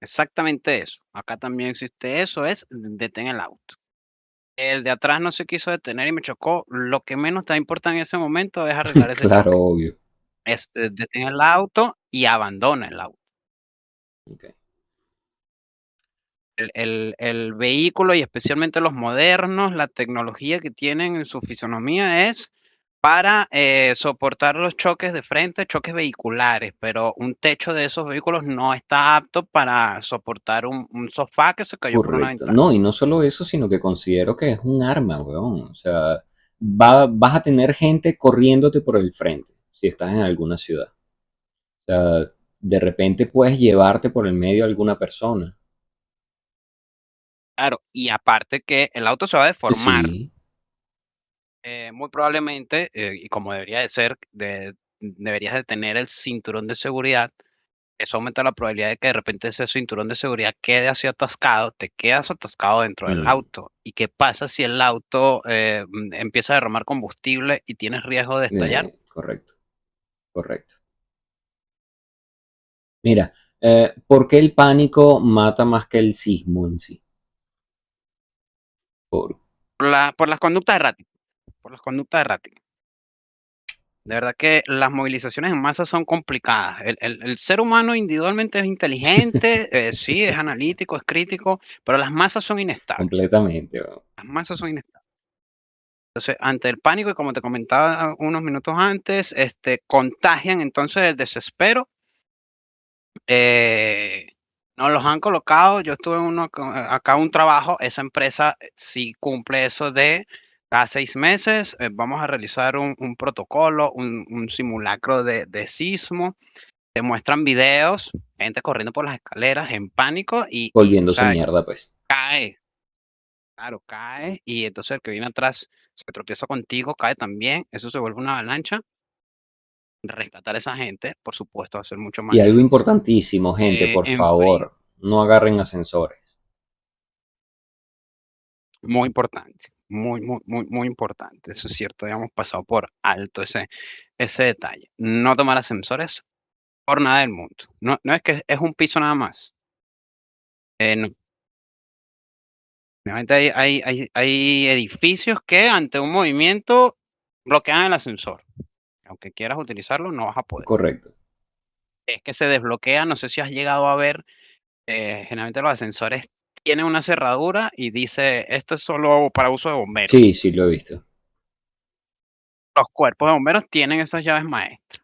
Exactamente eso. Acá también existe eso, es detén el auto. El de atrás no se quiso detener y me chocó. Lo que menos te importa en ese momento es arreglar ese Claro, choque. obvio. Es detén el auto y abandona el auto. Ok. El vehículo y especialmente los modernos, la tecnología que tienen en su fisonomía es para soportar los choques de frente, choques vehiculares, pero un techo de esos vehículos no está apto para soportar un sofá que se cayó por una Correcto. ventana. No, y no solo eso, sino que considero que es un arma, weón. O sea, vas a tener gente corriéndote por el frente si estás en alguna ciudad. O sea, de repente puedes llevarte por el medio a alguna persona. Claro, y aparte que el auto se va a deformar, Sí, muy probablemente, y como debería de ser, deberías de tener el cinturón de seguridad. Eso aumenta la probabilidad de que de repente ese cinturón de seguridad quede así atascado, te quedas atascado dentro del mm, auto. ¿Y qué pasa si el auto empieza a derramar combustible y tienes riesgo de estallar? correcto, correcto. Mira, ¿por qué el pánico mata más que el sismo en sí? Por, Por las conductas erráticas, por las conductas erráticas. De verdad que las movilizaciones en masa son complicadas. El ser humano individualmente es inteligente, sí, es analítico, es crítico, pero las masas son inestables. completamente, weón. Las masas son inestables. Entonces, ante el pánico, y como te comentaba unos minutos antes, contagian entonces el desespero. eh, Nos los han colocado, yo estuve en acá un trabajo, esa empresa sí cumple eso de cada 6 meses, vamos a realizar un protocolo, un simulacro de sismo. te muestran videos, gente corriendo por las escaleras en pánico o Volviéndose sea, mierda, pues. cae, claro, cae y entonces el que viene atrás se tropieza contigo, cae también, eso se vuelve una avalancha. Rescatar a esa gente, por supuesto, va a ser mucho más Y algo difícil. importantísimo, gente, por En frío, favor, no agarren ascensores. muy importante, muy importante, eso es cierto, habíamos pasado por alto ese detalle. No tomar ascensores por nada del mundo. No es que es un piso nada más. No. Obviamente hay edificios que ante un movimiento bloquean el ascensor. Aunque quieras utilizarlo, no vas a poder. Correcto. Es que se desbloquea, no sé si has llegado a ver, generalmente los ascensores tienen una cerradura y dice, esto es solo para uso de bomberos. Sí, sí, lo he visto. Los cuerpos de bomberos tienen esas llaves maestras.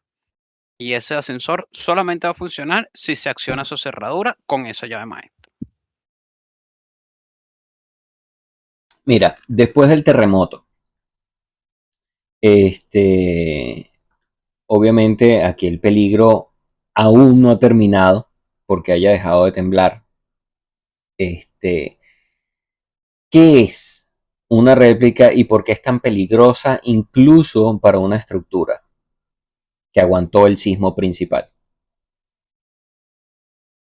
Y ese ascensor solamente va a funcionar si se acciona su cerradura con esa llave maestra. Mira, después del terremoto, este, obviamente aquí el peligro aún no ha terminado porque haya dejado de temblar. Este, ¿Qué es una réplica y por qué es tan peligrosa incluso para una estructura que aguantó el sismo principal?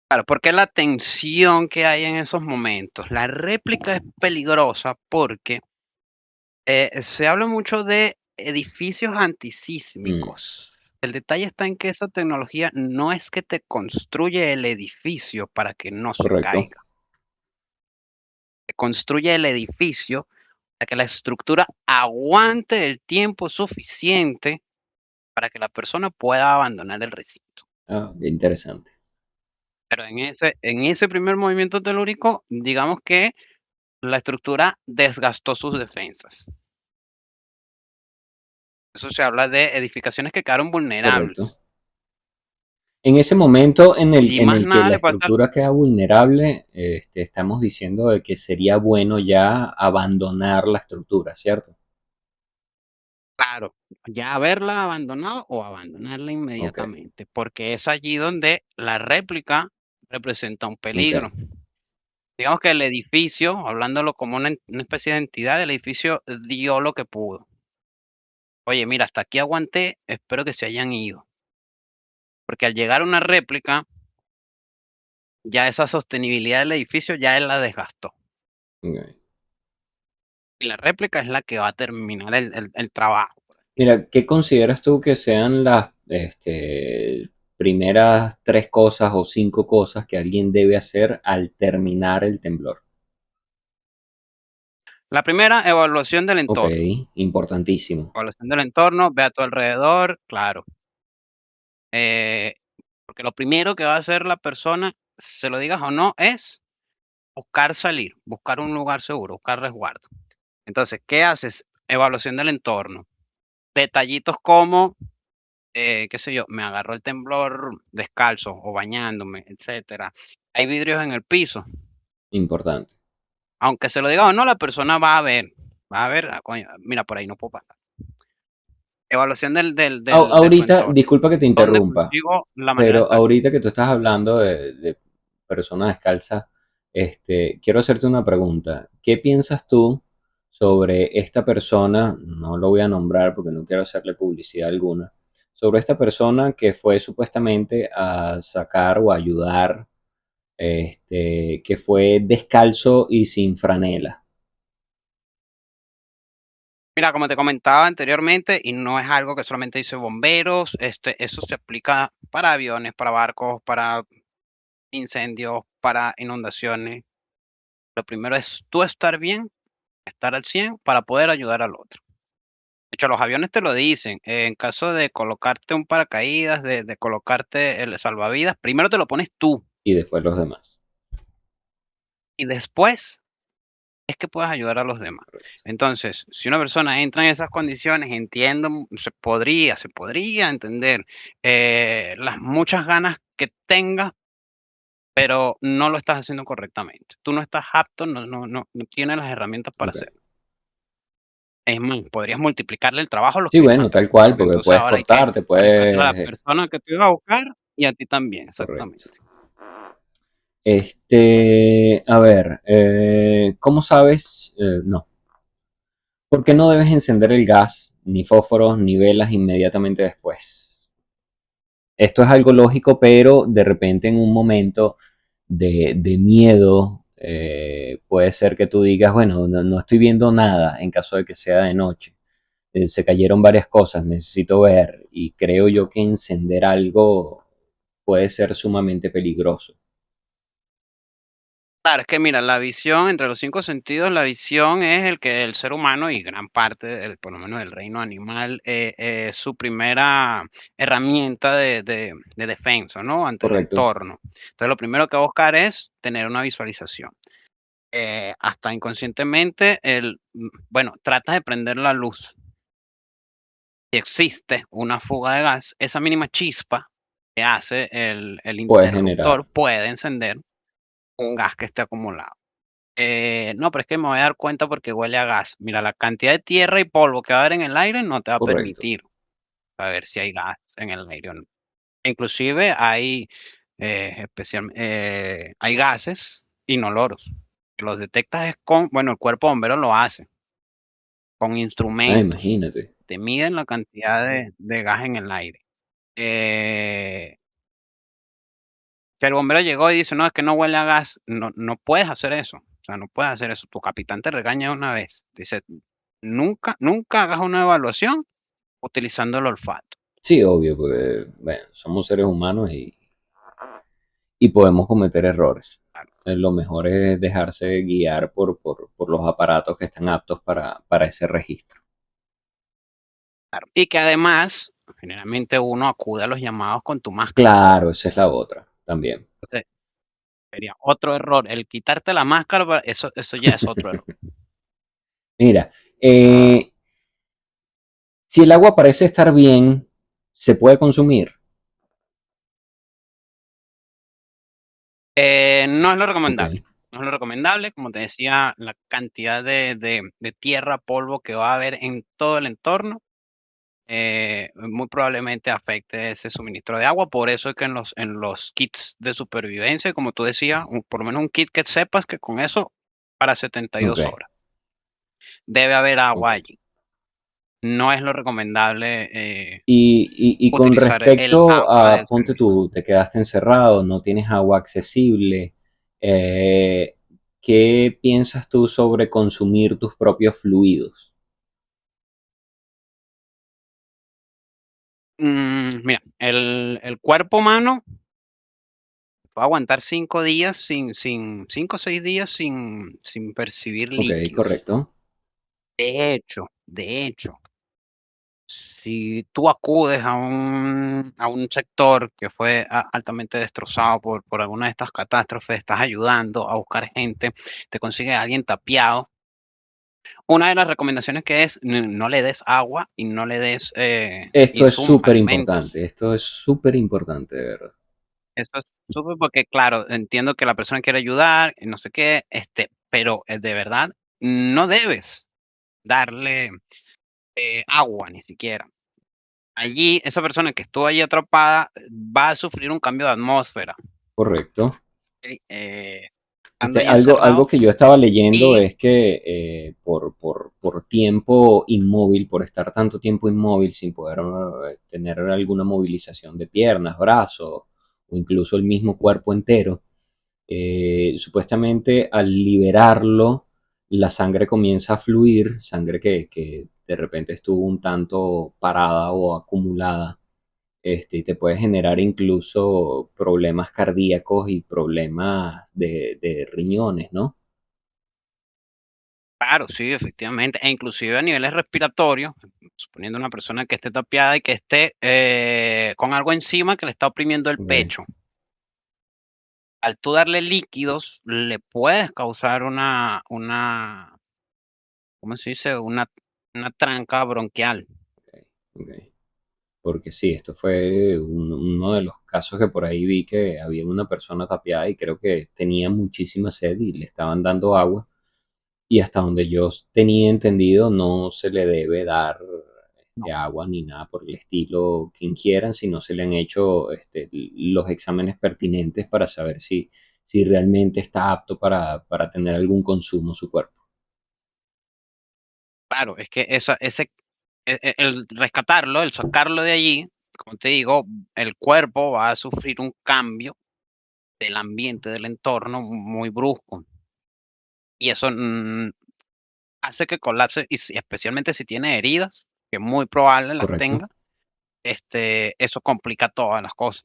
Claro, porque la tensión que hay en esos momentos. La réplica es peligrosa porque se habla mucho de edificios Mm, antisísmicos. El detalle está en que esa tecnología no es que te construye el edificio para que no se correcto. caiga. Te construye el edificio para que la estructura aguante el tiempo suficiente para que la persona pueda abandonar el recinto. Ah, qué interesante. Pero en ese primer movimiento telúrico, digamos que la estructura desgastó sus defensas. Eso se habla de edificaciones que quedaron Correcto. vulnerables. En ese momento Y en más el que nada la le pasa. estructura queda vulnerable, estamos diciendo de que sería bueno ya abandonar la estructura, ¿cierto? Claro, ya haberla abandonado o abandonarla Ok, inmediatamente, porque es allí donde la réplica representa un ok, peligro. Digamos que el edificio, hablándolo como una especie de entidad, el edificio dio lo que pudo. Oye, mira, hasta aquí aguanté, espero que se hayan ido. Porque al llegar a una réplica, ya esa sostenibilidad del edificio ya él la desgastó. ok. Y la réplica es la que va a terminar el trabajo. Mira, ¿qué consideras tú que sean las primeras tres cosas o cinco cosas que alguien debe hacer al terminar el temblor? La primera, evaluación del Ok, entorno. importantísimo. Evaluación del entorno, ve a tu alrededor, claro. Eh, porque lo primero que va a hacer la persona, se lo digas o no, es buscar salir, buscar un lugar seguro, buscar resguardo. Entonces, ¿qué haces? Evaluación del entorno. Detallitos como, qué sé yo, me agarró el temblor descalzo o bañándome, etcétera. Hay vidrios en el piso. Importante. Aunque se lo diga o no, la persona va a ver, coño, mira, por ahí no puedo pasar. Evaluación de tu Ahorita, entorno. disculpa que te ¿Dónde interrumpa, consigo la manera de pero salir? ahorita que tú estás hablando de personas descalzas, quiero hacerte una pregunta. ¿Qué piensas tú sobre esta persona? No lo voy a nombrar porque no quiero hacerle publicidad alguna. Sobre esta persona que fue supuestamente a sacar o ayudar, que fue descalzo y sin franela. Mira, como te comentaba anteriormente, y no es algo que solamente dice bomberos, eso se aplica para aviones, para barcos, para incendios, para inundaciones. Lo primero es tú estar bien, estar al 100 para poder ayudar al otro. De hecho, los aviones te lo dicen. En caso de colocarte un paracaídas, de colocarte el salvavidas, primero te lo pones tú Y después los demás. y después es que puedas ayudar a los demás. Entonces, si una persona entra en esas condiciones, entiendo, se podría entender las muchas ganas que tengas, pero no lo estás haciendo correctamente. Tú no estás apto, no tienes las herramientas para Ok. hacerlo. Es más, podrías multiplicarle el trabajo a los Sí, que iban bueno, atrás, tal cual, porque porque entonces puedes ahora hay que cortar, te rescatar a la puedes. persona que te iba a buscar. Y a ti también, Correcto. exactamente. A ver, ¿cómo sabes? No. ¿Por qué no debes encender el gas, ni fósforos, ni velas inmediatamente después? Esto es algo lógico, pero de repente en un momento de miedo, puede ser que tú digas, bueno, no estoy viendo nada en caso de que sea de noche. Se cayeron varias cosas, necesito ver y creo yo que encender algo puede ser sumamente peligroso. Claro, es que mira, la visión, entre los cinco sentidos, la visión es el que el ser humano y gran parte, por lo menos del reino animal, es su primera herramienta de defensa, ¿no? Ante el Correcto, entorno. Entonces, lo primero que va a buscar es tener una visualización. Hasta inconscientemente, bueno, tratas de prender la luz. Si existe una fuga de gas, esa mínima chispa que hace el puedes generar. interruptor puede encender un gas que esté acumulado. No, pero es que me voy a dar cuenta porque huele a gas. Mira, la cantidad de tierra y polvo que va a haber en el aire no te va a Correcto. permitir saber si hay gas en el aire o no. Inclusive hay, hay gases inoloros. Que los detectas es con, bueno, el cuerpo bombero lo hace, con Ah, instrumentos. imagínate. Te miden la cantidad de gas en el aire. Eh, que el bombero llegó y dice, no, es que no huele a gas. No, no puedes hacer eso. O sea, no puedes hacer eso. Tu capitán te regaña una vez. Dice, nunca, nunca hagas una evaluación utilizando el olfato. Sí, obvio, porque bueno, somos seres humanos y podemos cometer errores. Claro, Lo mejor es dejarse guiar por los aparatos que están aptos para ese registro. claro. Y que además, generalmente uno acude a los llamados con tu máscara. Claro, esa es la otra también. Entonces, sería otro error. El quitarte la máscara, eso ya es otro error. Mira, si el agua parece estar bien, se puede consumir. No es lo Ok, recomendable. No es lo recomendable, como te decía, la cantidad de tierra, polvo que va a haber en todo el entorno muy probablemente afecte ese suministro de agua. Por eso es que en los kits de supervivencia, como tú decías, por lo menos un kit que sepas que con eso para ok, 72 horas debe haber agua ok. allí. No es lo recomendable Y con utilizar el respecto agua a, del ponte servicio. tú, te quedaste encerrado, no tienes agua accesible, eh, ¿qué piensas tú sobre consumir tus propios fluidos? Mira, el cuerpo humano va a aguantar 5 días 5 o 6 días sin percibir Ok, líquidos. correcto. De hecho, si tú acudes a un sector que fue altamente destrozado por alguna de estas catástrofes, estás ayudando a buscar gente, te consigue a alguien tapiado. Una de las recomendaciones que es no le des agua y no le des Esto es insumos, súper importante, alimentos. esto es súper importante, de verdad. Eso es súper porque, claro, entiendo que la persona quiere ayudar, no sé qué, pero de verdad no debes darle agua ni siquiera. Allí, esa persona que estuvo allí atrapada va a sufrir un cambio de atmósfera, Correcto. ¿ok? Estando ahí Algo encerrado que yo estaba leyendo y es que por tiempo inmóvil, por estar tanto tiempo inmóvil sin poder tener alguna movilización de piernas, brazos o incluso el mismo cuerpo entero, supuestamente al liberarlo, la sangre comienza a fluir, sangre que de repente estuvo un tanto parada o acumulada, y te puede generar incluso problemas cardíacos y problemas de riñones, ¿no? claro, sí, efectivamente, e inclusive a niveles respiratorios, suponiendo una persona que esté tapiada y que esté con algo encima que le está oprimiendo el Ok. pecho. Al tú darle líquidos, le puedes causar ¿cómo se dice? Una tranca bronquial. Ok. Porque sí, esto fue uno de los casos que por ahí vi que había una persona tapiada y creo que tenía muchísima sed y le estaban dando agua y hasta donde yo tenía entendido no se le debe dar No. agua ni nada por el estilo que ingieran, sino se le han hecho los exámenes pertinentes para saber si realmente está apto para tener algún consumo su cuerpo. Claro, es que el rescatarlo, el sacarlo de allí, como te digo, el cuerpo va a sufrir un cambio del ambiente, del entorno muy brusco. Y eso hace que colapse, y especialmente si tiene heridas, que es muy probable las ¿Correcto? tenga, eso complica todas las cosas.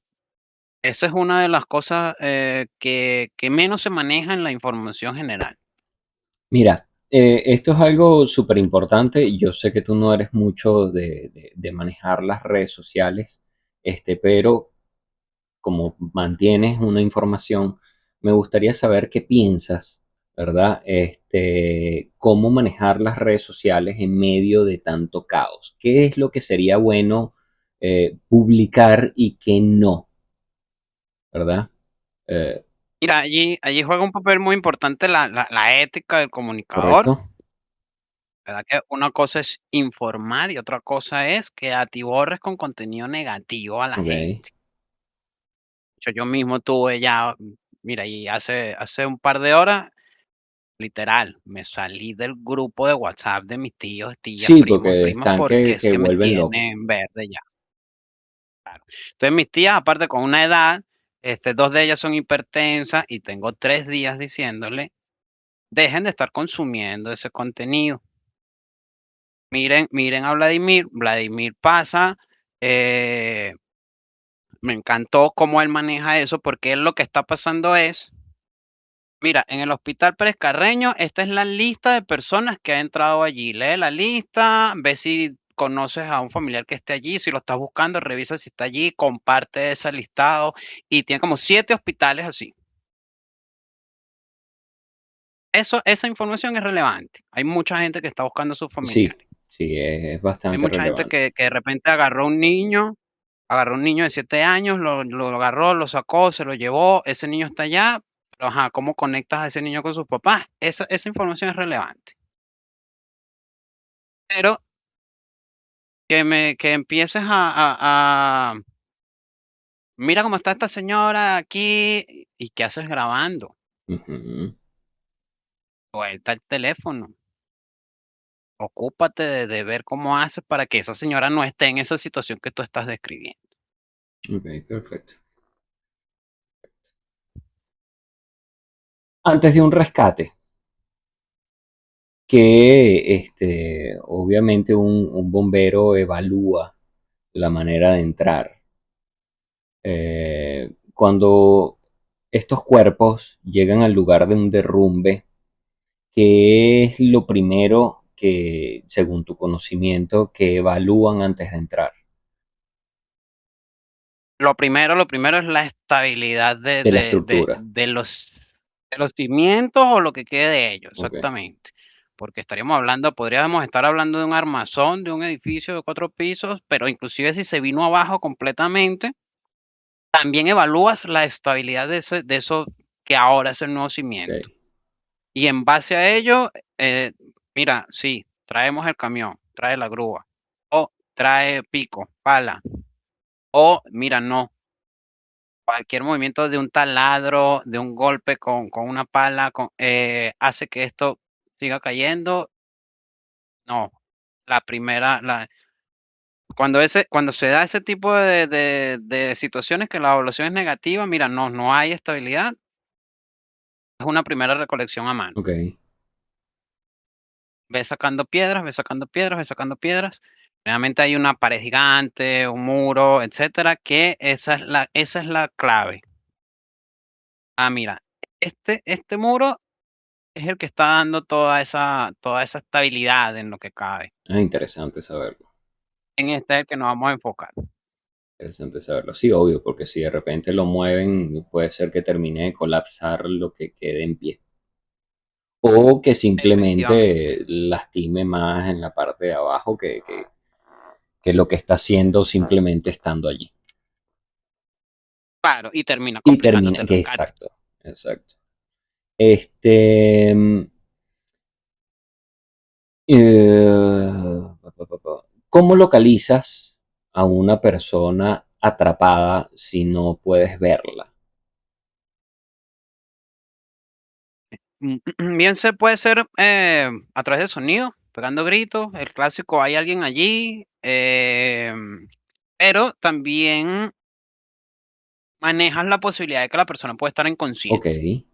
Esa es una de las cosas que menos se maneja en la información general. Mira, esto es algo súper importante. Yo sé que tú no eres mucho de manejar las redes sociales, pero como mantienes una información, me gustaría saber qué piensas, ¿verdad? Cómo manejar las redes sociales en medio de tanto caos. ¿Qué es lo que sería bueno publicar y qué no, ¿verdad? Eh, Mira, allí juega un papel muy importante la ética del comunicador, ¿Correcto? ¿verdad? Que una cosa es informar y otra cosa es que atiborres con contenido negativo a la Ok. gente. Yo mismo tuve ya, mira, y hace un par de horas, literal, me salí del grupo de WhatsApp de mis tíos, tías, Sí, primos, porque primas, están porque es que que me vuelven locos. tienen verde ya. Claro. Entonces mis tías, aparte con una edad, dos de ellas son hipertensas y tengo 3 días diciéndole, dejen de estar consumiendo ese contenido. Miren, miren a Vladimir, Vladimir pasa, eh, me encantó cómo él maneja eso, porque él lo que está pasando es, mira, en el Hospital Pérez Carreño, esta es la lista de personas que ha entrado allí. Lee la lista, ve si conoces a un familiar que esté allí, si lo estás buscando, revisa si está allí, comparte ese listado y tiene como 7 hospitales así. Esa información es relevante. Hay mucha gente que está buscando a sus Sí, familiares. sí, es Hay bastante mucha gente relevante. que de repente agarró un niño de 7 años, lo agarró, lo sacó, se lo llevó, ese niño está allá, pero ajá, ¿cómo conectas a ese niño con sus papás? Esa información es relevante. Pero que empieces mira cómo está esta señora aquí, ¿y qué haces grabando? Ujú. Suelta el teléfono, ocúpate de ver cómo haces para que esa señora no esté en esa situación que tú estás describiendo. Ok, perfecto. Antes de un rescate, que obviamente un bombero evalúa la manera de entrar. Cuando estos cuerpos llegan al lugar de un derrumbe, ¿qué es lo primero que, según tu conocimiento, que evalúan antes de entrar Lo primero es la estabilidad de la estructura? de los cimientos o lo que quede de ellos, Ok, exactamente. Porque podríamos estar hablando de un armazón, de un edificio de 4 pisos, pero inclusive si se vino abajo completamente, también evalúas la estabilidad de eso que ahora es el nuevo cimiento. ok, Y en base a ello, mira, sí, traemos el camión, trae la grúa, o trae pico, pala, o mira, no, cualquier movimiento de un taladro, de un golpe con una pala, hace que esto siga cayendo. No, la primera, cuando se da ese tipo de situaciones que la evaluación es negativa, mira, no hay estabilidad, es una primera recolección a mano. ok. Ves sacando piedras, ves sacando piedras, ves sacando piedras. Realmente hay una pared gigante, un muro, etcétera, que esa es la clave. Ah, mira, este muro es el que está dando toda esa estabilidad en lo que cabe. Ah, interesante saberlo. En este es el que nos vamos a enfocar. Interesante saberlo. Sí, obvio, porque si de repente lo mueven, puede ser que termine de colapsar lo que quede en pie. O que Efectivamente. simplemente lastime más en la parte de abajo que lo que está haciendo simplemente estando allí. Claro, y termina Y termina, complicándote el que rescate. exacto, exacto. Este, eh, ¿Cómo localizas a una persona atrapada si no puedes verla? Bien se puede ser a través del sonido, pegando gritos, el clásico hay alguien allí, pero también manejas la posibilidad de que la persona puede estar Ok, inconsciente.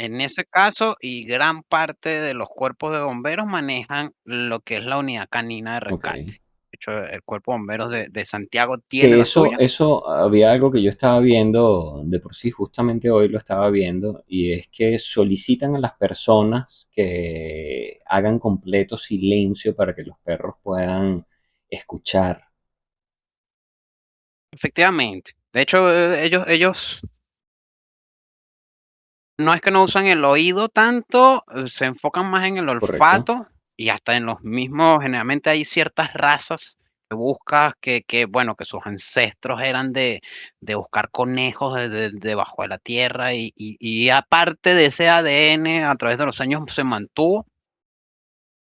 En ese caso, y gran parte de los cuerpos de bomberos manejan lo que es la unidad canina de ok. rescate. De hecho, el cuerpo de bomberos de Santiago tiene Que la eso, suya. eso había algo que yo estaba viendo de por sí, justamente hoy lo estaba viendo, y es que solicitan a las personas que hagan completo silencio para que los perros puedan escuchar. Efectivamente. De hecho, ellos no es que no usan el oído tanto, se enfocan más en el ¿Correcto? olfato y hasta en los mismos, generalmente hay ciertas razas que buscas bueno, que sus ancestros eran de buscar conejos debajo de la tierra y aparte de ese ADN a través de los años se mantuvo,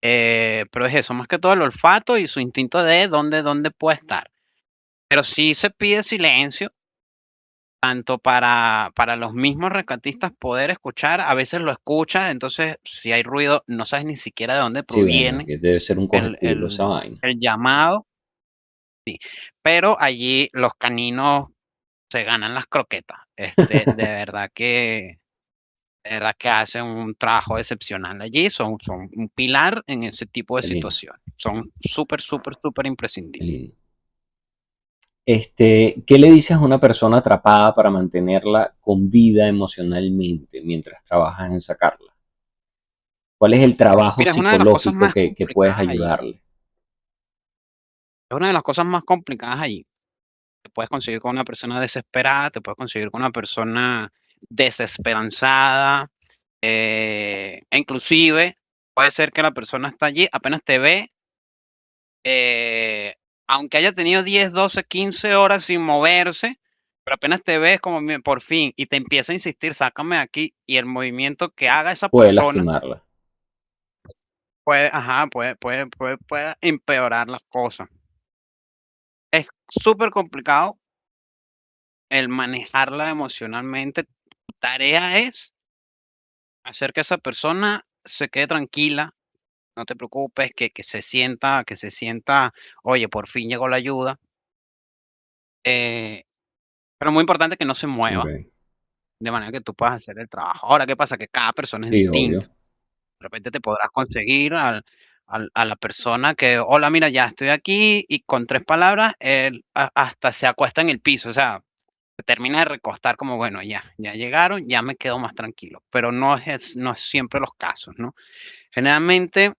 pero es eso, más que todo el olfato y su instinto de dónde puede estar. Pero sí se pide silencio tanto para los mismos rescatistas poder escuchar, a veces lo escuchas, entonces si hay ruido no sabes ni siquiera de dónde Sí, bueno, proviene que debe ser un el cogeculo esa el vaina. el llamado, pero allí los caninos se ganan las croquetas. De verdad que hacen un trabajo excepcional allí, son un pilar en ese tipo de Qué lindo, situaciones. Son súper, súper, súper qué imprescindibles. lindo. ¿Qué le dices a una persona atrapada para mantenerla con vida emocionalmente mientras trabajas en sacarla? ¿Cuál es el trabajo Mira, es una de las cosas psicológico más que puedes complicadas allí. ayudarle? Es una de las cosas más complicadas allí. Te puedes conseguir con una persona desesperada, te puedes conseguir con una persona desesperanzada, e inclusive puede ser que la persona está allí, apenas te ve, eh, aunque haya tenido 10, 12, 15 horas sin moverse, pero apenas te ves como por fin y te empieza a insistir, sácame de aquí, y el movimiento que haga esa Puede persona lastimarla. puede, ajá, puede empeorar las cosas. Es súper complicado el manejarla emocionalmente. Tu tarea es hacer que esa persona se quede tranquila, no te preocupes, que se sienta, oye, por fin llegó la ayuda, eh, pero muy importante que no se mueva, Ok. de manera que tú puedas hacer el trabajo. Ahora, ¿qué pasa? Que cada persona es Sí, obvio. distinto. De repente te podrás conseguir a la persona que, hola, mira, ya estoy aquí, y con 3 palabras, él hasta se acuesta en el piso, o sea, se termina de recostar como, bueno, ya llegaron, ya me quedo más tranquilo, pero no es siempre los casos, ¿no? Generalmente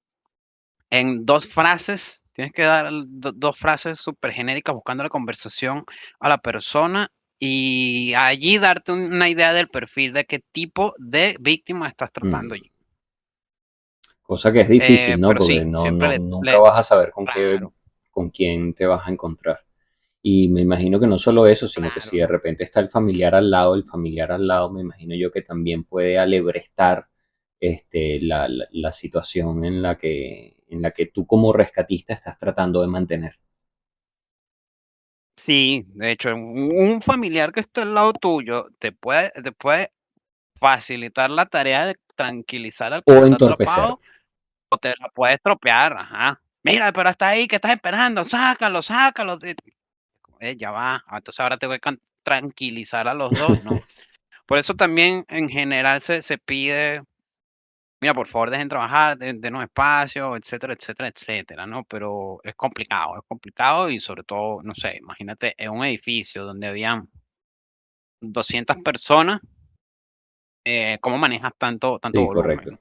en 2 frases, tienes que dar 2 frases súper genéricas buscando la conversación a la persona y allí darte una idea del perfil de qué tipo de víctima estás tratando Mm. allí. Cosa que es difícil, ¿no? Pero Porque sí, no, siempre no, nunca le vas a saber claro, con quién te vas a encontrar. Y me imagino que no solo eso, sino que si claro, de ¿no? repente está el familiar al lado, el familiar al lado, me imagino yo que también puede alebrestar la situación en la que tú como rescatista estás tratando de mantener. Sí, de hecho, un familiar que está al lado tuyo te puede facilitar la tarea de tranquilizar al que O está atrapado. entorpecerte. O te la puedes tropear, ajá. Mira, pero está ahí, ¿qué estás esperando? Sácalo, sácalo. Ya va. Entonces ahora te voy a tranquilizar a los dos, ¿no? Por eso también en general se pide, mira, por favor dejen trabajar, denos espacio, etcétera, etcétera, etcétera, ¿no? Pero es complicado y sobre todo, no sé, imagínate en un edificio donde habían 200 personas, ¿cómo manejas tanto Sí, volumen, correcto. ¿no?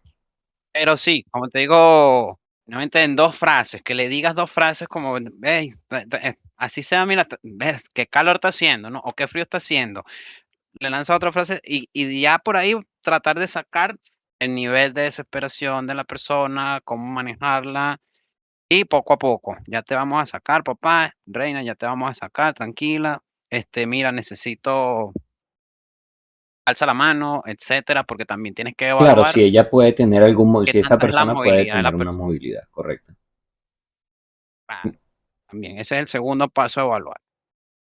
Pero sí, como te digo, nuevamente en 2 frases, que le digas 2 frases como, hey, así sea, mira, ves qué calor está haciendo, ¿no? O qué frío está haciendo. Le lanza otra frase y ya por ahí tratar de sacar el nivel de desesperación de la persona, cómo manejarla y poco a poco, ya te vamos a sacar, papá, reina, ya te vamos a sacar, tranquila. Mira, necesito, alza la mano, etcétera, porque también tienes que Claro, si evaluar ella puede tener qué si esta tanta es la persona puede movilidad de la tener una persona. movilidad, correcto. También, ese es el segundo paso a evaluar.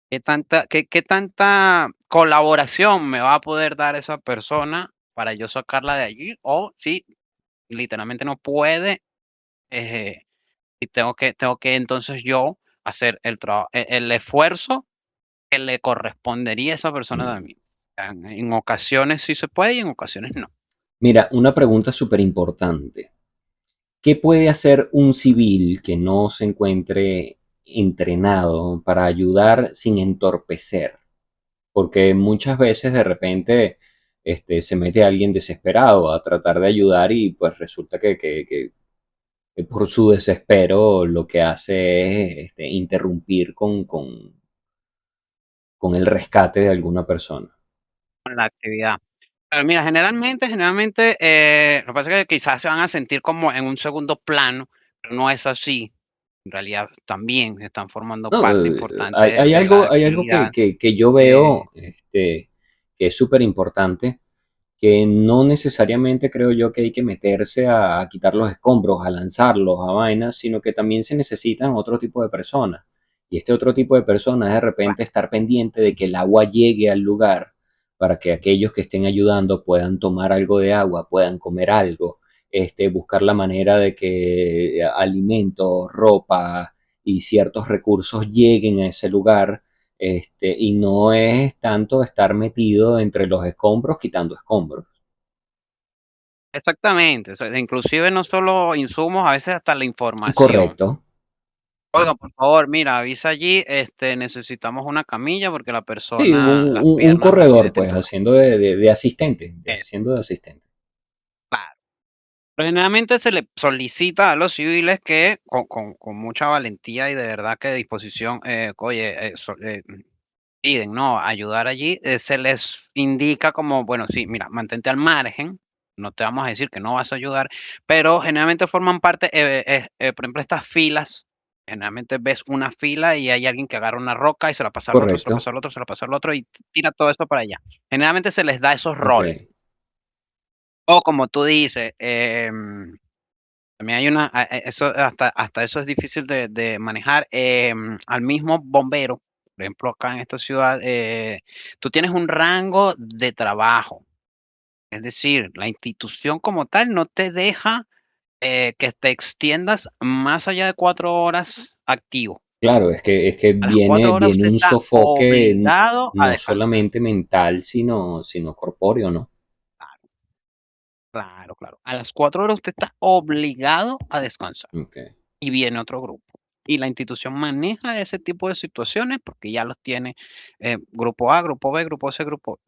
¿Qué tanta colaboración me va a poder dar esa persona para yo sacarla de allí? O si literalmente no puede, eh, y tengo que entonces yo hacer el esfuerzo que le correspondería a esa persona Mm. también. En ocasiones sí se puede y en ocasiones no. Mira, una pregunta súper importante. ¿Qué puede hacer un civil que no se encuentre entrenado para ayudar sin entorpecer? Porque muchas veces de repente se mete alguien desesperado a tratar de ayudar y pues resulta que por su desespero lo que hace es interrumpir con el rescate de alguna persona. Con la actividad. Pero mira, generalmente, lo que pasa es que quizás se van a sentir como en un segundo plano, pero no es así. En realidad también están formando No, parte hay, importante hay de la algo, hay algo que, actividad. que yo eh, veo que es súper importante, que no necesariamente creo yo que hay que meterse a quitar los escombros, a lanzarlos, a vainas, sino que también se necesitan otro tipo de personas. Y este otro tipo de personas es de Claro, repente estar pendiente de que el agua llegue al lugar para que aquellos que estén ayudando puedan tomar algo de agua, puedan comer algo, buscar la manera de que alimentos, ropa y ciertos recursos lleguen a ese lugar, y no es tanto estar metido entre los escombros quitando escombros. exactamente. O sea, inclusive no solo insumos, a veces hasta la información. Correcto. Oiga, por favor, mira, avisa allí, necesitamos una camilla porque la Sí, persona, las un piernas las tiene corredor, pues, temblar. haciendo de asistente, Eso, haciendo de asistente. claro. Pero generalmente se le solicita a los civiles que con mucha valentía y de verdad que disposición, oye, piden, ¿no? Ayudar allí, se les indica como, bueno, sí, mira, mantente al margen, no te vamos a decir que no vas a ayudar, pero generalmente forman parte, por ejemplo, estas filas, generalmente ves una fila y hay alguien que agarra una roca y se la pasa al otro, se la Correcto. pasa al otro, se la pasa al otro y tira todo esto para allá. Generalmente se les da esos Ok. roles. O como tú dices, también hay eso hasta eso es difícil de manejar. Al mismo bombero, por ejemplo, acá en esta ciudad, tú tienes un rango de trabajo. Es decir, la institución como tal no te deja que te extiendas más allá de 4 horas activo. Claro, es que A las 4 horas viene usted un está sofoque obligado a no descansar. solamente mental, sino corpóreo, ¿no? Claro, claro. A las 4 horas usted está obligado a descansar. Ok. Y viene otro grupo. Y la institución maneja ese tipo de situaciones porque ya los tiene grupo A, grupo B, grupo C, grupo.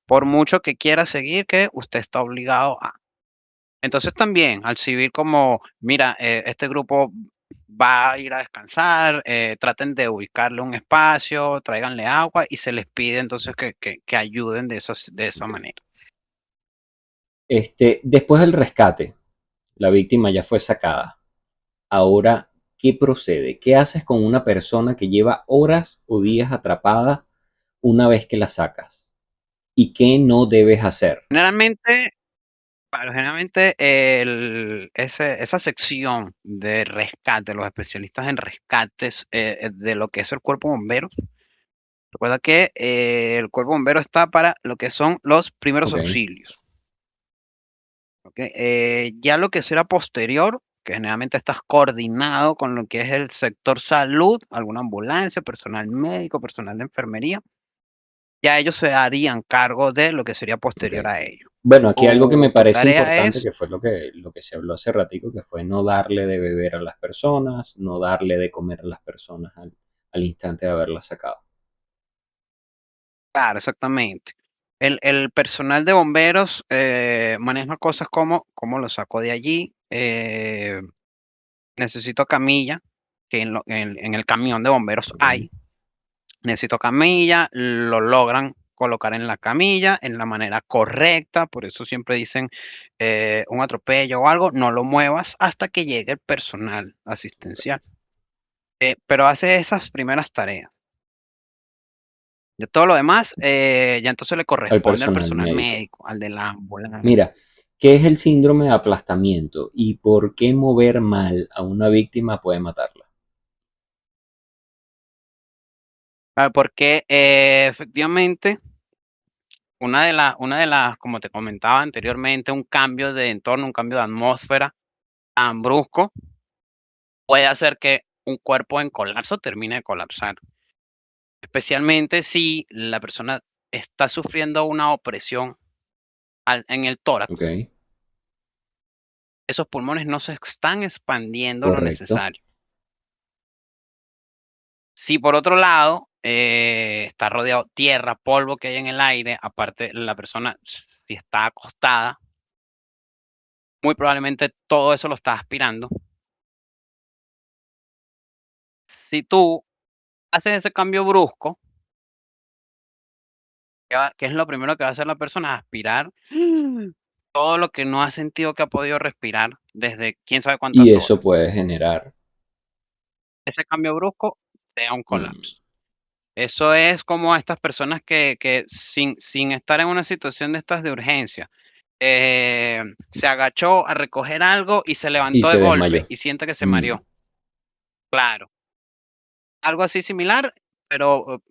Por mucho que quiera seguir, que usted está obligado a. Entonces también al civil como, mira, este grupo va a ir a descansar, traten de ubicarle un espacio, tráiganle agua y se les pide entonces que ayuden de esa Ok. manera. Después del rescate, la víctima ya fue sacada. Ahora, ¿qué procede? ¿Qué haces con una persona que lleva horas o días atrapada una vez que la sacas? ¿Y qué no debes hacer? Generalmente Claro, generalmente esa sección de rescate, los especialistas en rescates de lo que es el cuerpo bombero, recuerda que el cuerpo bombero está para lo que son los primeros Ok. auxilios. ¿Ok? Ya lo que será posterior, que generalmente estás coordinado con lo que es el sector salud, alguna ambulancia, personal médico, personal de enfermería, ya ellos se harían cargo de lo que sería Ok. posterior a ello. Bueno, aquí algo que me Tu parece tarea importante, es que fue lo que se habló hace ratico, que fue no darle de beber a las personas, no darle de comer a las personas al instante de haberlas sacado. Claro, exactamente. El personal de bomberos maneja cosas como cómo lo saco de allí, necesito camilla, que en el camión de bomberos Ok. hay, necesito camilla, lo logran colocar en la camilla en la manera correcta, por eso siempre dicen un atropello o algo, no lo muevas hasta que llegue el personal asistencial. Pero hace esas primeras tareas. De todo lo demás, ya entonces le Al corresponde al personal personal médico. médico, al de la ambulancia. Mira, ¿qué es el síndrome de aplastamiento y por qué mover mal a una víctima puede matarla? Porque efectivamente, una de las, como te comentaba anteriormente, un cambio de entorno, un cambio de atmósfera tan brusco puede hacer que un cuerpo en colapso termine de colapsar. Especialmente si la persona está sufriendo una opresión en el Ok, tórax. Esos pulmones no se están expandiendo lo correcto. necesario. Si por otro lado está rodeado tierra, polvo que hay en el aire, aparte la persona, si está acostada, muy probablemente todo eso lo está aspirando. Si tú haces ese cambio brusco, ¿qué es lo primero que va a hacer la persona? Aspirar todo lo que no ha sentido que ha podido respirar desde quién sabe Y cuántas eso horas. puede generar... Ese cambio brusco sea un mm, colapso. Eso es como a estas personas que sin estar en una situación de estas de urgencia, se agachó a recoger algo y se y levantó de se golpe desmayó. y siente que se Mm. mareó. Claro, algo así similar, pero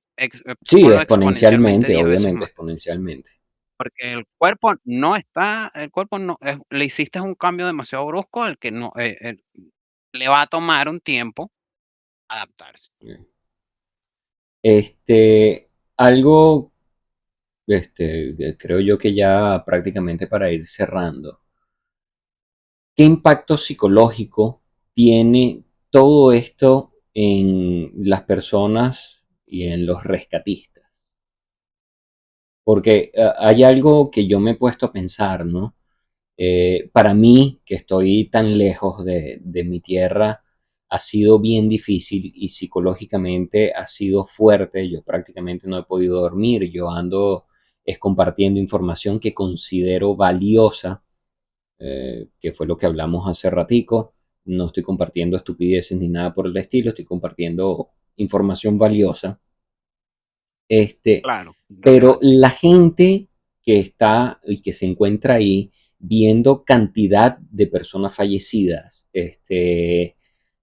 Sí, ponlo exponencialmente exponencialmente, 10 veces obviamente, más. exponencialmente. Porque el cuerpo no está, el cuerpo no, le hiciste un cambio demasiado brusco al que no, le va a tomar un tiempo adaptarse. Algo, que creo yo que ya prácticamente para ir cerrando, ¿qué impacto psicológico tiene todo esto en las personas y en los rescatistas? Porque hay algo que yo me he puesto a pensar, ¿no? Para mí, que estoy tan lejos de mi tierra, ha sido bien difícil y psicológicamente ha sido fuerte. Yo prácticamente no he podido dormir. Yo ando es compartiendo información que considero valiosa, que fue lo que hablamos hace ratico. No estoy compartiendo estupideces ni nada por el estilo, estoy compartiendo información valiosa. Este, Claro, pero relevante. la gente que está y que se encuentra ahí viendo cantidad de personas fallecidas,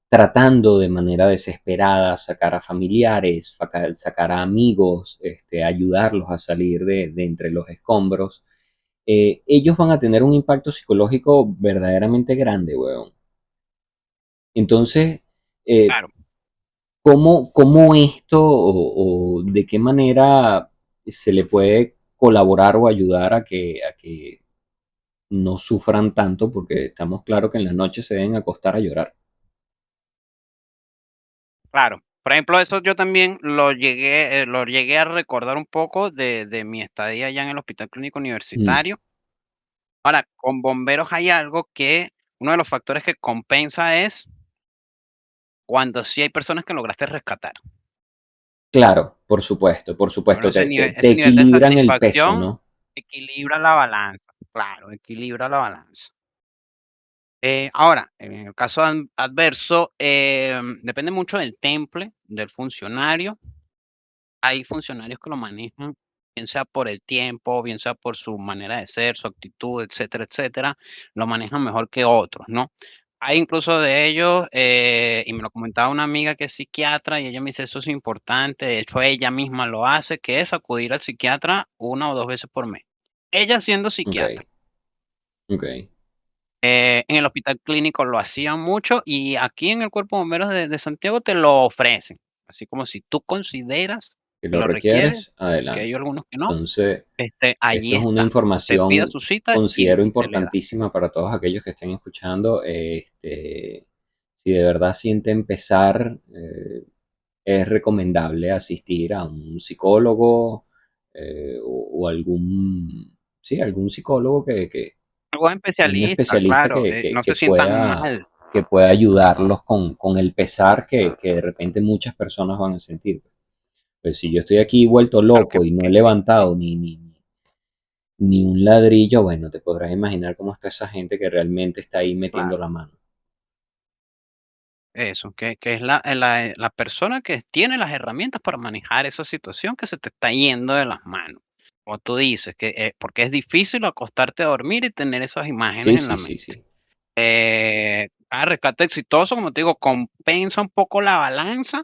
tratando de manera desesperada sacar a familiares, sacar a amigos, ayudarlos a salir de entre los escombros, ellos van a tener un impacto psicológico verdaderamente grande, weón. Entonces, eh, Claro. ¿cómo esto o de qué manera se le puede colaborar o ayudar a que no sufran tanto? Porque estamos claros que en la noche se deben acostar a llorar. Claro. Por ejemplo, eso yo también lo llegué a recordar un poco de mi estadía allá en el Hospital Clínico Mm, Universitario. Ahora, con bomberos hay algo que uno de los factores que compensa es cuando sí hay personas que lograste rescatar. claro, por Bueno, supuesto, te ese nivel de equilibran el peso, satisfacción ¿no? equilibra la balanza. Claro, equilibra la balanza. Ahora, en el caso adverso, depende mucho del temple, del funcionario. Hay funcionarios que lo manejan, bien sea por el tiempo, bien sea por su manera de ser, su actitud, etcétera, etcétera, lo manejan mejor que otros, ¿no? Hay incluso de ellos, y me lo comentaba una amiga que es psiquiatra, y ella me dice, eso es importante, de hecho ella misma lo hace, que es acudir al psiquiatra 1 o 2 veces por mes. Ella siendo Ok, psiquiatra. ok. En el hospital clínico lo hacían mucho y aquí en el Cuerpo de Bomberos de Santiago te lo ofrecen. Así como si tú consideras Si que lo lo requieres, requieres, que hay adelante. algunos que no, Entonces, allí esto es una está. Usted pida información, su cita considero y se le da. importantísima para todos aquellos que estén escuchando. Si de verdad siente empezar, es recomendable asistir a un psicólogo, o algún, sí, algún psicólogo Algo un especialista, especialista claro, que, que- no que se sientan pueda, mal. que pueda ayudarlos con el pesar que de repente muchas personas van a sentir. Pues si yo estoy aquí vuelto Claro loco y no he levantado ni un ladrillo, bueno, te podrás imaginar cómo está esa gente que realmente está ahí metiendo claro, la mano. eso, que es la persona que tiene las herramientas para manejar esa situación que se te está yendo de las manos. Como tú dices, porque es difícil acostarte a dormir y tener esas Sí, imágenes en la sí, sí, mente. sí. Cada rescate exitoso, como te digo, compensa un poco la balanza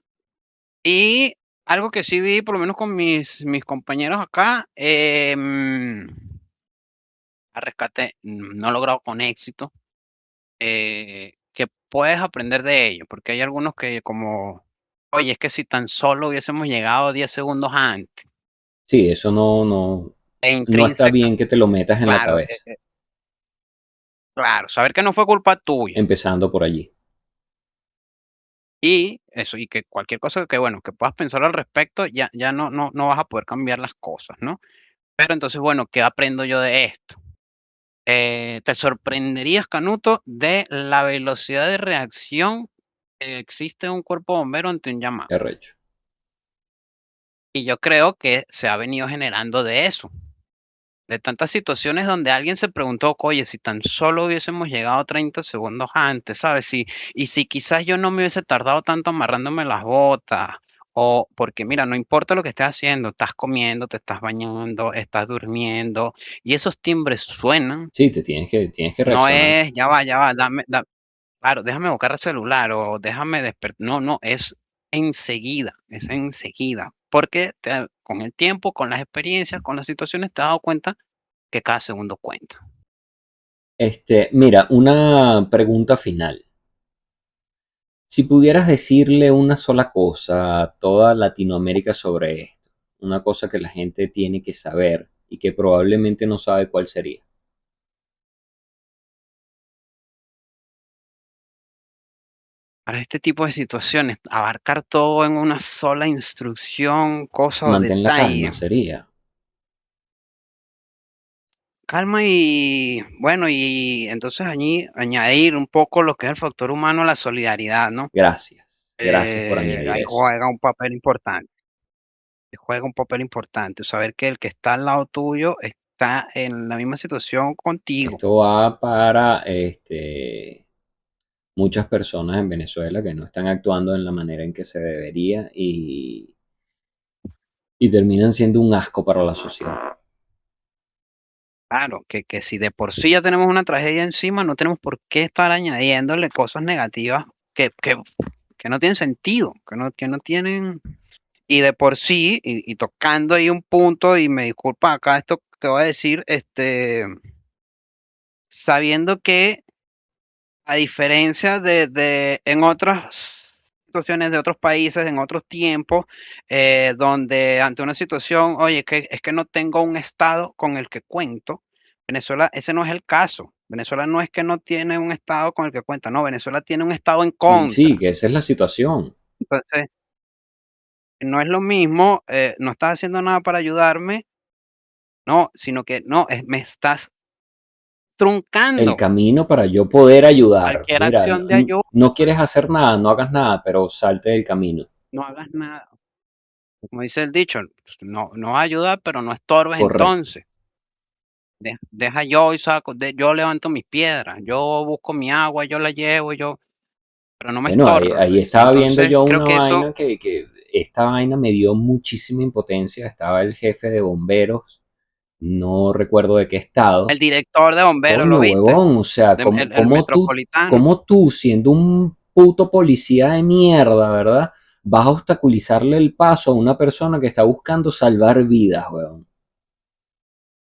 y Algo que sí vi, por lo menos con mis compañeros acá, a rescate, no he logrado con éxito, que puedes aprender de ellos, porque hay algunos que como, oye, es que si tan solo hubiésemos llegado 10 segundos antes, Sí, eso e no está intrínseca, bien que te lo metas en la claro, cabeza, claro, saber que no fue culpa tuya. empezando por allí. Y eso, y que cualquier cosa que, bueno, que puedas pensar al respecto, ya no vas a poder cambiar las cosas, ¿no? Pero entonces, bueno, ¿qué aprendo yo de esto? Te sorprenderías, Canuto, de la velocidad de reacción que existe en un cuerpo bombero ante un llamado. Qué recho. Y yo creo que se ha venido generando de eso, de tantas situaciones donde alguien se preguntó, oye, si tan solo hubiésemos llegado 30 segundos antes, ¿sabes? Y si quizás yo no me hubiese tardado tanto amarrándome las botas, o porque mira, no importa lo que estés haciendo, estás comiendo, te estás bañando, estás durmiendo, y esos timbres suenan, Sí, tienes que no reaccionar. es, ya va, claro, déjame buscar el celular o déjame despertar, no, es enseguida, porque con el tiempo, con las experiencias, con las situaciones, te has dado cuenta que cada segundo cuenta. Mira, una pregunta final. Si pudieras decirle una sola cosa a toda Latinoamérica sobre esto, una cosa que la gente tiene que saber y que probablemente no sabe cuál sería. Para este tipo de situaciones, abarcar todo en una sola instrucción, cosa o Mantén la calma, detalle. sería. Calma y bueno, y entonces allí añadir un poco lo que es el factor humano, la solidaridad, ¿no? Gracias. Gracias por añadir Ahí eso. juega un papel importante. Juega un papel importante, saber que el que está al lado tuyo está en la misma situación contigo. Esto va para muchas personas en Venezuela que no están actuando en la manera en que se debería y terminan siendo un asco para la sociedad. Claro, que si de por sí ya tenemos una tragedia encima, no tenemos por qué estar añadiéndole cosas negativas que no tienen sentido, que no tienen, y de por sí, y tocando ahí un punto, y me disculpa acá esto que voy a decir, sabiendo que a diferencia de en otras situaciones de otros países, en otros tiempos, donde ante una situación, oye, es que no tengo un estado con el que cuento, Venezuela, ese no es el caso. Venezuela no es que no tiene un estado con el que cuenta, no, Venezuela tiene un estado en Sí, contra. que esa es la situación. Entonces, no es lo mismo, no estás haciendo nada para ayudarme, no, sino que no, me estás El truncando camino para yo poder ayudar. cualquier Mira, acción de ayuda, no quieres hacer nada, no hagas nada, pero salte del camino. no hagas nada. Como dice el dicho, pues, no va a ayudar, pero no estorbes Correcto. entonces. Deja yo y saco, yo levanto mis piedras, yo busco mi agua, yo la llevo, pero no me Bueno, ahí estorbes. estaba viendo Entonces, yo creo una que eso, vaina que esta vaina me dio muchísima impotencia. Estaba el jefe de bomberos, no recuerdo de qué estado. el director de bomberos, ¿lo Coño, viste? huevón, o sea, El metropolitano. cómo tú, siendo un puto policía de mierda, ¿verdad? Vas a obstaculizarle el paso a una persona que está buscando salvar vidas, huevón.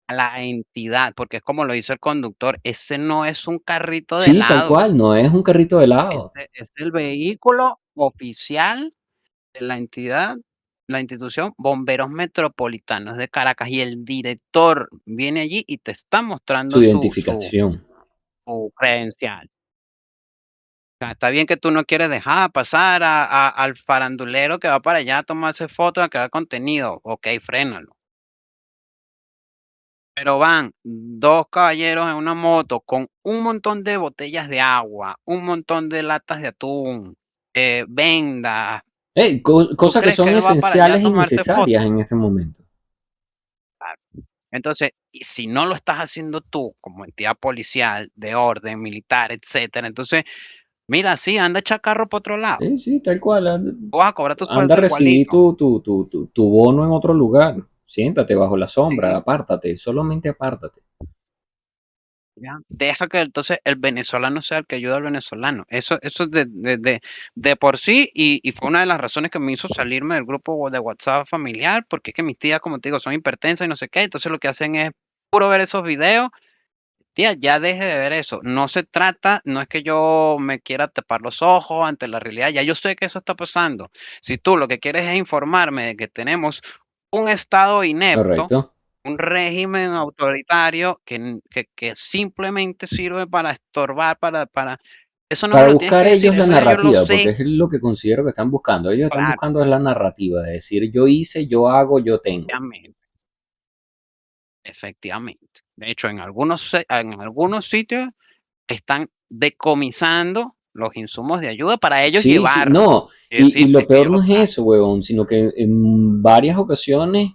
A la entidad, porque es como lo hizo el conductor, ese no es un carrito de Sí, tal helado, cual, no es un carrito de helado. ese es el vehículo oficial de la entidad, la institución Bomberos Metropolitanos de Caracas, y el director viene allí y te está Su mostrando identificación. su credencial. O sea, está bien que tú no quieres dejar pasar al farandulero que va para allá a tomarse fotos, a crear contenido. Ok, frénalo. Pero van dos caballeros en una moto con un montón de botellas de agua, un montón de latas de atún, vendas. ¿Tú Cosas que crees que son él va para allá a esenciales y tomarse necesarias fotos? en este momento. Claro. Entonces, y si no lo estás haciendo tú como entidad policial, de orden, militar, etcétera, entonces, mira, sí, anda a echar carro por otro lado. Sí, sí, tal cual. Tú vas a cobrar tu Anda a sueldo recibir igualito. tu bono en otro lugar. Siéntate bajo la sombra, Sí. apártate, solamente apártate. ¿ya? Deja que entonces el venezolano sea el que ayuda al venezolano. Eso es de por sí, y fue una de las razones que me hizo salirme del grupo de WhatsApp familiar, porque es que mis tías, como te digo, son hipertensas y no sé qué, entonces lo que hacen es puro ver esos videos. Tía, ya deje de ver eso. No se trata, no es que yo me quiera tapar los ojos ante la realidad, ya yo sé que eso está pasando. Si tú lo que quieres es informarme de que tenemos un estado inepto, Correcto. un régimen autoritario que simplemente sirve para estorbar, eso no me Para lo tienes buscar que decir, ellos la eso ya yo lo narrativa, porque sé, es lo que considero que están buscando. Ellos están claro, buscando es la narrativa, de decir yo hice, yo hago, yo tengo. efectivamente, efectivamente. De hecho, en algunos sitios están decomisando los insumos de ayuda para ellos Sí, sí, llevar. no. Y Y lo decirte que peor yo, no es eso, huevón, sino que en varias ocasiones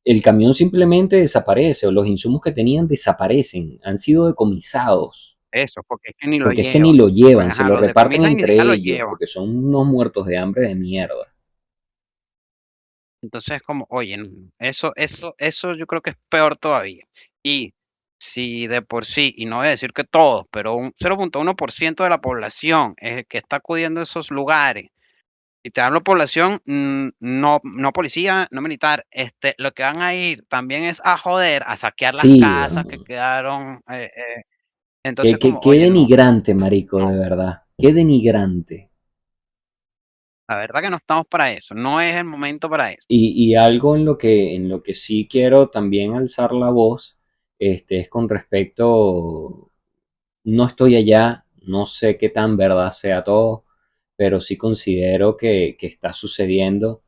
el camión simplemente desaparece o los insumos que tenían desaparecen, han sido decomisados, eso, porque es que ni lo porque es que ni lo llevan. Pues, llevan, se ajá, lo los reparten decomisan y ni entre siquiera lo ellos, llevan. porque son unos muertos de hambre de mierda. Entonces, como, oye, no, eso yo creo que es peor todavía. Y si de por sí, y no voy a decir que todos, pero un 0,1% de la población es el que está acudiendo a esos lugares, y te hablo población, no policía, no militar, lo que van a ir también es a joder, a saquear las Sí, casas que huevón. quedaron. Qué, Entonces, qué, como, qué oye, no, denigrante, marico, no, de verdad. Qué denigrante. la verdad que no estamos para eso, no es el momento para eso. Y algo en lo que sí quiero también alzar la voz, es con respecto, no estoy allá, no sé qué tan verdad sea todo, pero sí considero que está sucediendo,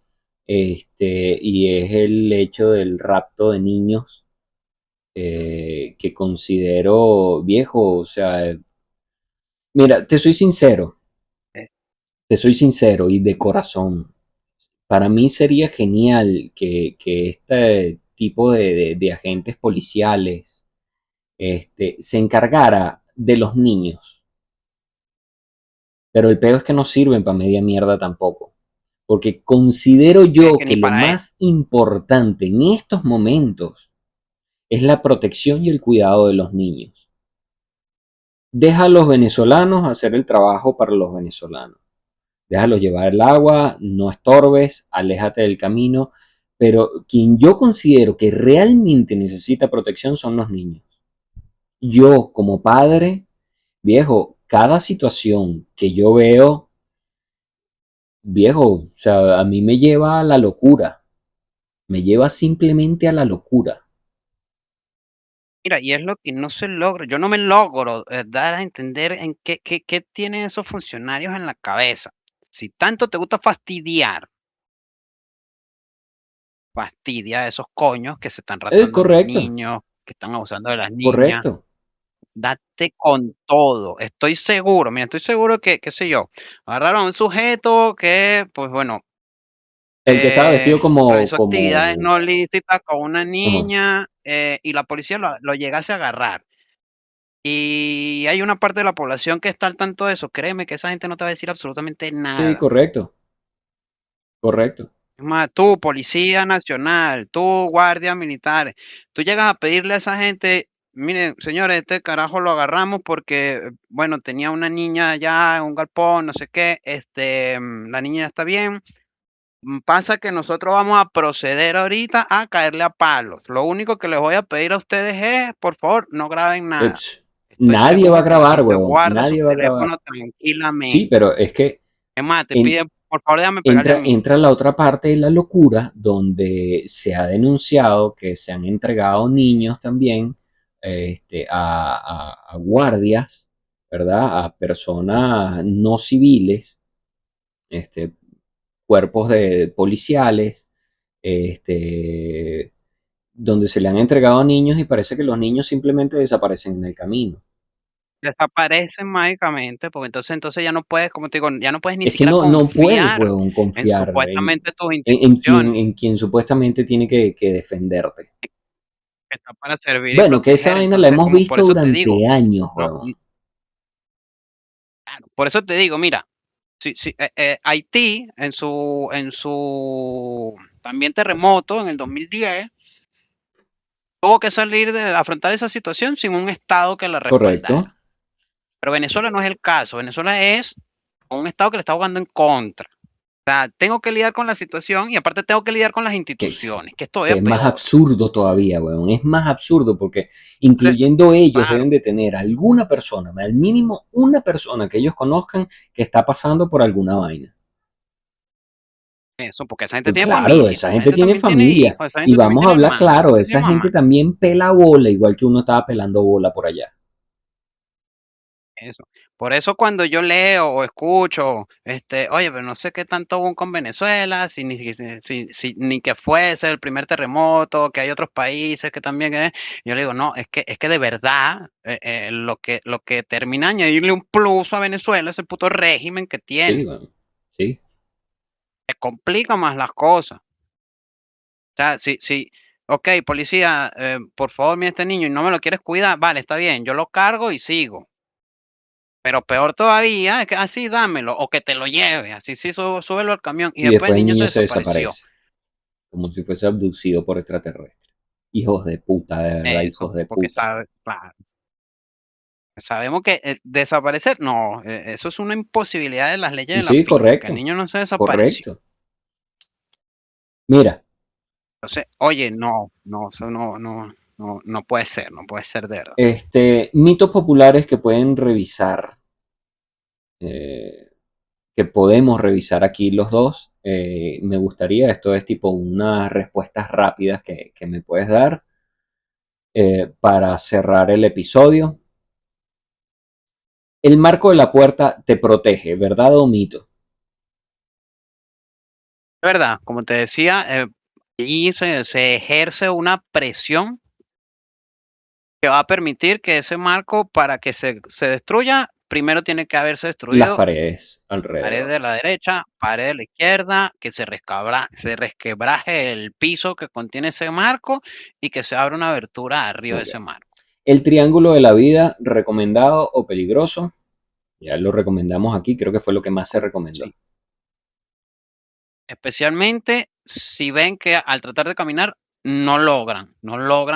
y es el hecho del rapto de niños, que considero viejo, o sea, mira, Eh, te soy sincero y de corazón. Para mí sería genial que este tipo de agentes policiales, se encargara de los niños, pero el peor es que no sirven para media mierda tampoco, porque considero es yo que que ni lo para eso. más importante en estos momentos es la protección y el cuidado de los niños. Deja a los venezolanos hacer el trabajo para los venezolanos. Déjalos llevar el agua, no estorbes, aléjate del camino, pero quien yo considero que realmente necesita protección son los niños. Yo como padre, viejo, cada situación que yo veo, viejo, o sea, a mí me lleva a la locura, me lleva simplemente a la locura. Mira, y es lo que no se logra, yo no me logro dar a entender en qué tienen esos funcionarios en la cabeza. Si tanto te gusta fastidiar, fastidia a esos coños que se están Es raptando a los correcto, niños, que están abusando de las niñas. correcto. Date con todo. Estoy seguro, mira, estoy seguro que, qué sé yo, agarraron a un sujeto que, pues bueno, El que estaba vestido como, realizó actividades como, no lícitas con una ajá. niña, y la policía lo llegase a agarrar. Y hay una parte de la población que está al tanto de eso. Créeme que esa gente no te va a decir absolutamente Sí, nada. correcto, correcto. Es más, tú, Policía Nacional, tú, Guardia Militar, tú llegas a pedirle a esa gente, miren, señores, este carajo lo agarramos porque, bueno, tenía una niña allá en un galpón, no sé qué, la niña ya está bien. Pasa que nosotros vamos a proceder ahorita a caerle a palos. Lo único que les voy a pedir a ustedes es, por favor, no graben nada. Ups. Estoy Nadie va a seguro que la grabar, gente huevón, guarda su nadie va a grabar. teléfono Sí, tranquilamente. pero es que Es más, te en- piden, por favor, déjame pegarle a entra, mí. entra la otra parte de la locura, donde se ha denunciado que se han entregado niños también, a guardias, ¿verdad? A personas no civiles, este, cuerpos de policiales, este, donde se le han entregado niños y parece que los niños simplemente desaparecen en el camino. Desaparecen mágicamente, porque entonces ya no puedes, como te digo, ya no puedes ni Es que siquiera no puedes, confiar huevón, en confiar supuestamente tus en quien, instituciones, en quien supuestamente tiene que defenderte. que están para servir y Bueno, que esa proteger. vaina la Entonces, hemos como por visto eso te digo, durante años, no, huevón. claro, por eso te digo, mira, sí, sí, Haití en su también terremoto en el 2010, tuvo que salir de afrontar esa situación sin un Estado que la Correcto. respaldara. Pero Venezuela no es el caso. Venezuela es un Estado que le está jugando en contra. O sea, tengo que lidiar con la situación y aparte tengo que lidiar con las instituciones, que es Que todavía es más peor. absurdo todavía, weón. Es más absurdo porque incluyendo ellos Claro, deben de tener alguna persona, al mínimo una persona que ellos conozcan que está pasando por alguna vaina. eso, porque esa gente Pues tiene claro, familia, esa esa gente gente tiene también tiene familia. hijos, esa Y gente también vamos a tiene hablar hermanos, esa claro, gente tiene esa gente mamá. también pela bola, igual que uno estaba pelando bola por allá. Eso. Por eso cuando yo leo o escucho, oye, pero no sé qué tanto hubo con Venezuela, ni que fuese el primer terremoto, que hay otros países que también, yo le digo, no, es que de verdad, lo que termina añadirle un plus a Venezuela es el puto régimen que Sí, tiene. bueno, sí. Se complica más las cosas. O sea, si, ok, policía, por favor, mira este niño y no me lo quieres cuidar, vale, está bien, yo lo cargo y sigo. Pero peor todavía es que así dámelo o que te lo lleve, así sí, súbelo al camión y Y después después el el niño se niño se desapareció. desaparece, como si fuese abducido por extraterrestres. Hijos de puta, de verdad, Eso, hijos de porque puta. claro, sabemos que desaparecer, no, eso es una imposibilidad de las leyes Y de la sí, física. El correcto, niño no se desapareció. correcto. Mira, Entonces, oye, no, no, eso no puede ser, no puede ser de verdad. mitos populares que pueden revisar, eh, que podemos revisar aquí los dos. Me gustaría, esto es tipo unas respuestas rápidas que me puedes dar para cerrar el episodio. El marco de la puerta te protege, ¿verdad o mito? De verdad, como te decía, allí se ejerce una presión que va a permitir que ese marco, para que se destruya, primero tiene que haberse Las destruido paredes pared alrededor. de la derecha, pared de la izquierda, que se resquebraje el piso que contiene ese marco y que se abra una abertura arriba de Ok. ese marco. El triángulo de la vida, recomendado o peligroso. Ya lo recomendamos aquí, creo que fue lo que más se recomendó. Sí. Especialmente si ven que al tratar de caminar no logran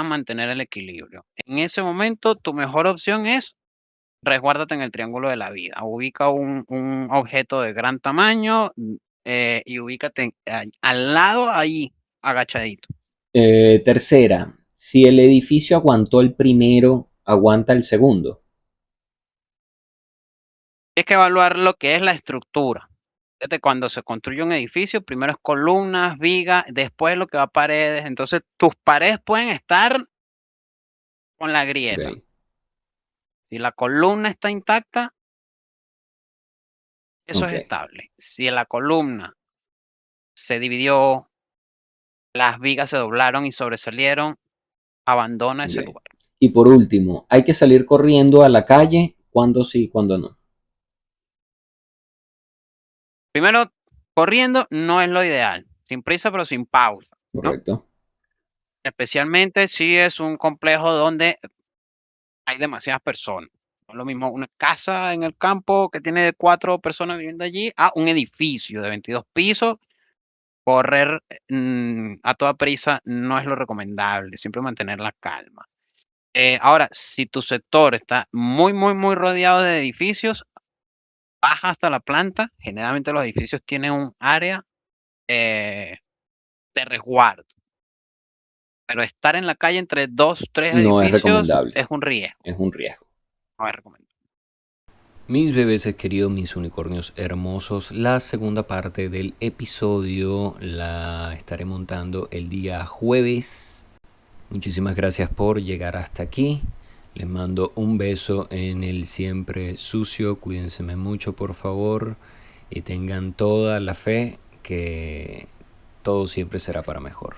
mantener el equilibrio. En ese momento, tu mejor opción es resguárdate en el triángulo de la vida. Ubica un objeto de gran tamaño y ubícate al lado ahí, agachadito. Tercera, si el edificio aguantó el primero, aguanta el segundo. Tienes que evaluar lo que es la estructura. Fíjate, cuando se construye un edificio, primero es columnas, vigas, después lo que va a paredes. Entonces, tus paredes pueden estar con la grieta. Ok, Si la columna está intacta, eso ok, es estable. Si la columna se dividió, las vigas se doblaron y sobresalieron, abandona ese ok. lugar. Y por último, hay que salir corriendo a la calle cuando sí, cuando no. Primero, corriendo no es lo ideal. Sin prisa, pero sin pausa, ¿no? Correcto. Especialmente si es un complejo donde hay demasiadas personas. No es lo mismo una casa en el campo que tiene 4 personas viviendo allí a un edificio de 22 pisos. Correr a toda prisa no es lo recomendable, siempre mantener la calma. Ahora, si tu sector está muy, muy, muy rodeado de edificios, baja hasta la planta. Generalmente los edificios tienen un área eh, de resguardo, pero estar en la calle entre 2, 3 No es edificios recomendable, es un riesgo, es un riesgo. no es recomendable. Mis bebés queridos, mis unicornios hermosos, la segunda parte del episodio la estaré montando el día jueves. Muchísimas gracias por llegar hasta aquí. Les mando un beso en el siempre sucio. Cuídense mucho, por favor. Y tengan toda la fe que todo siempre será para mejor.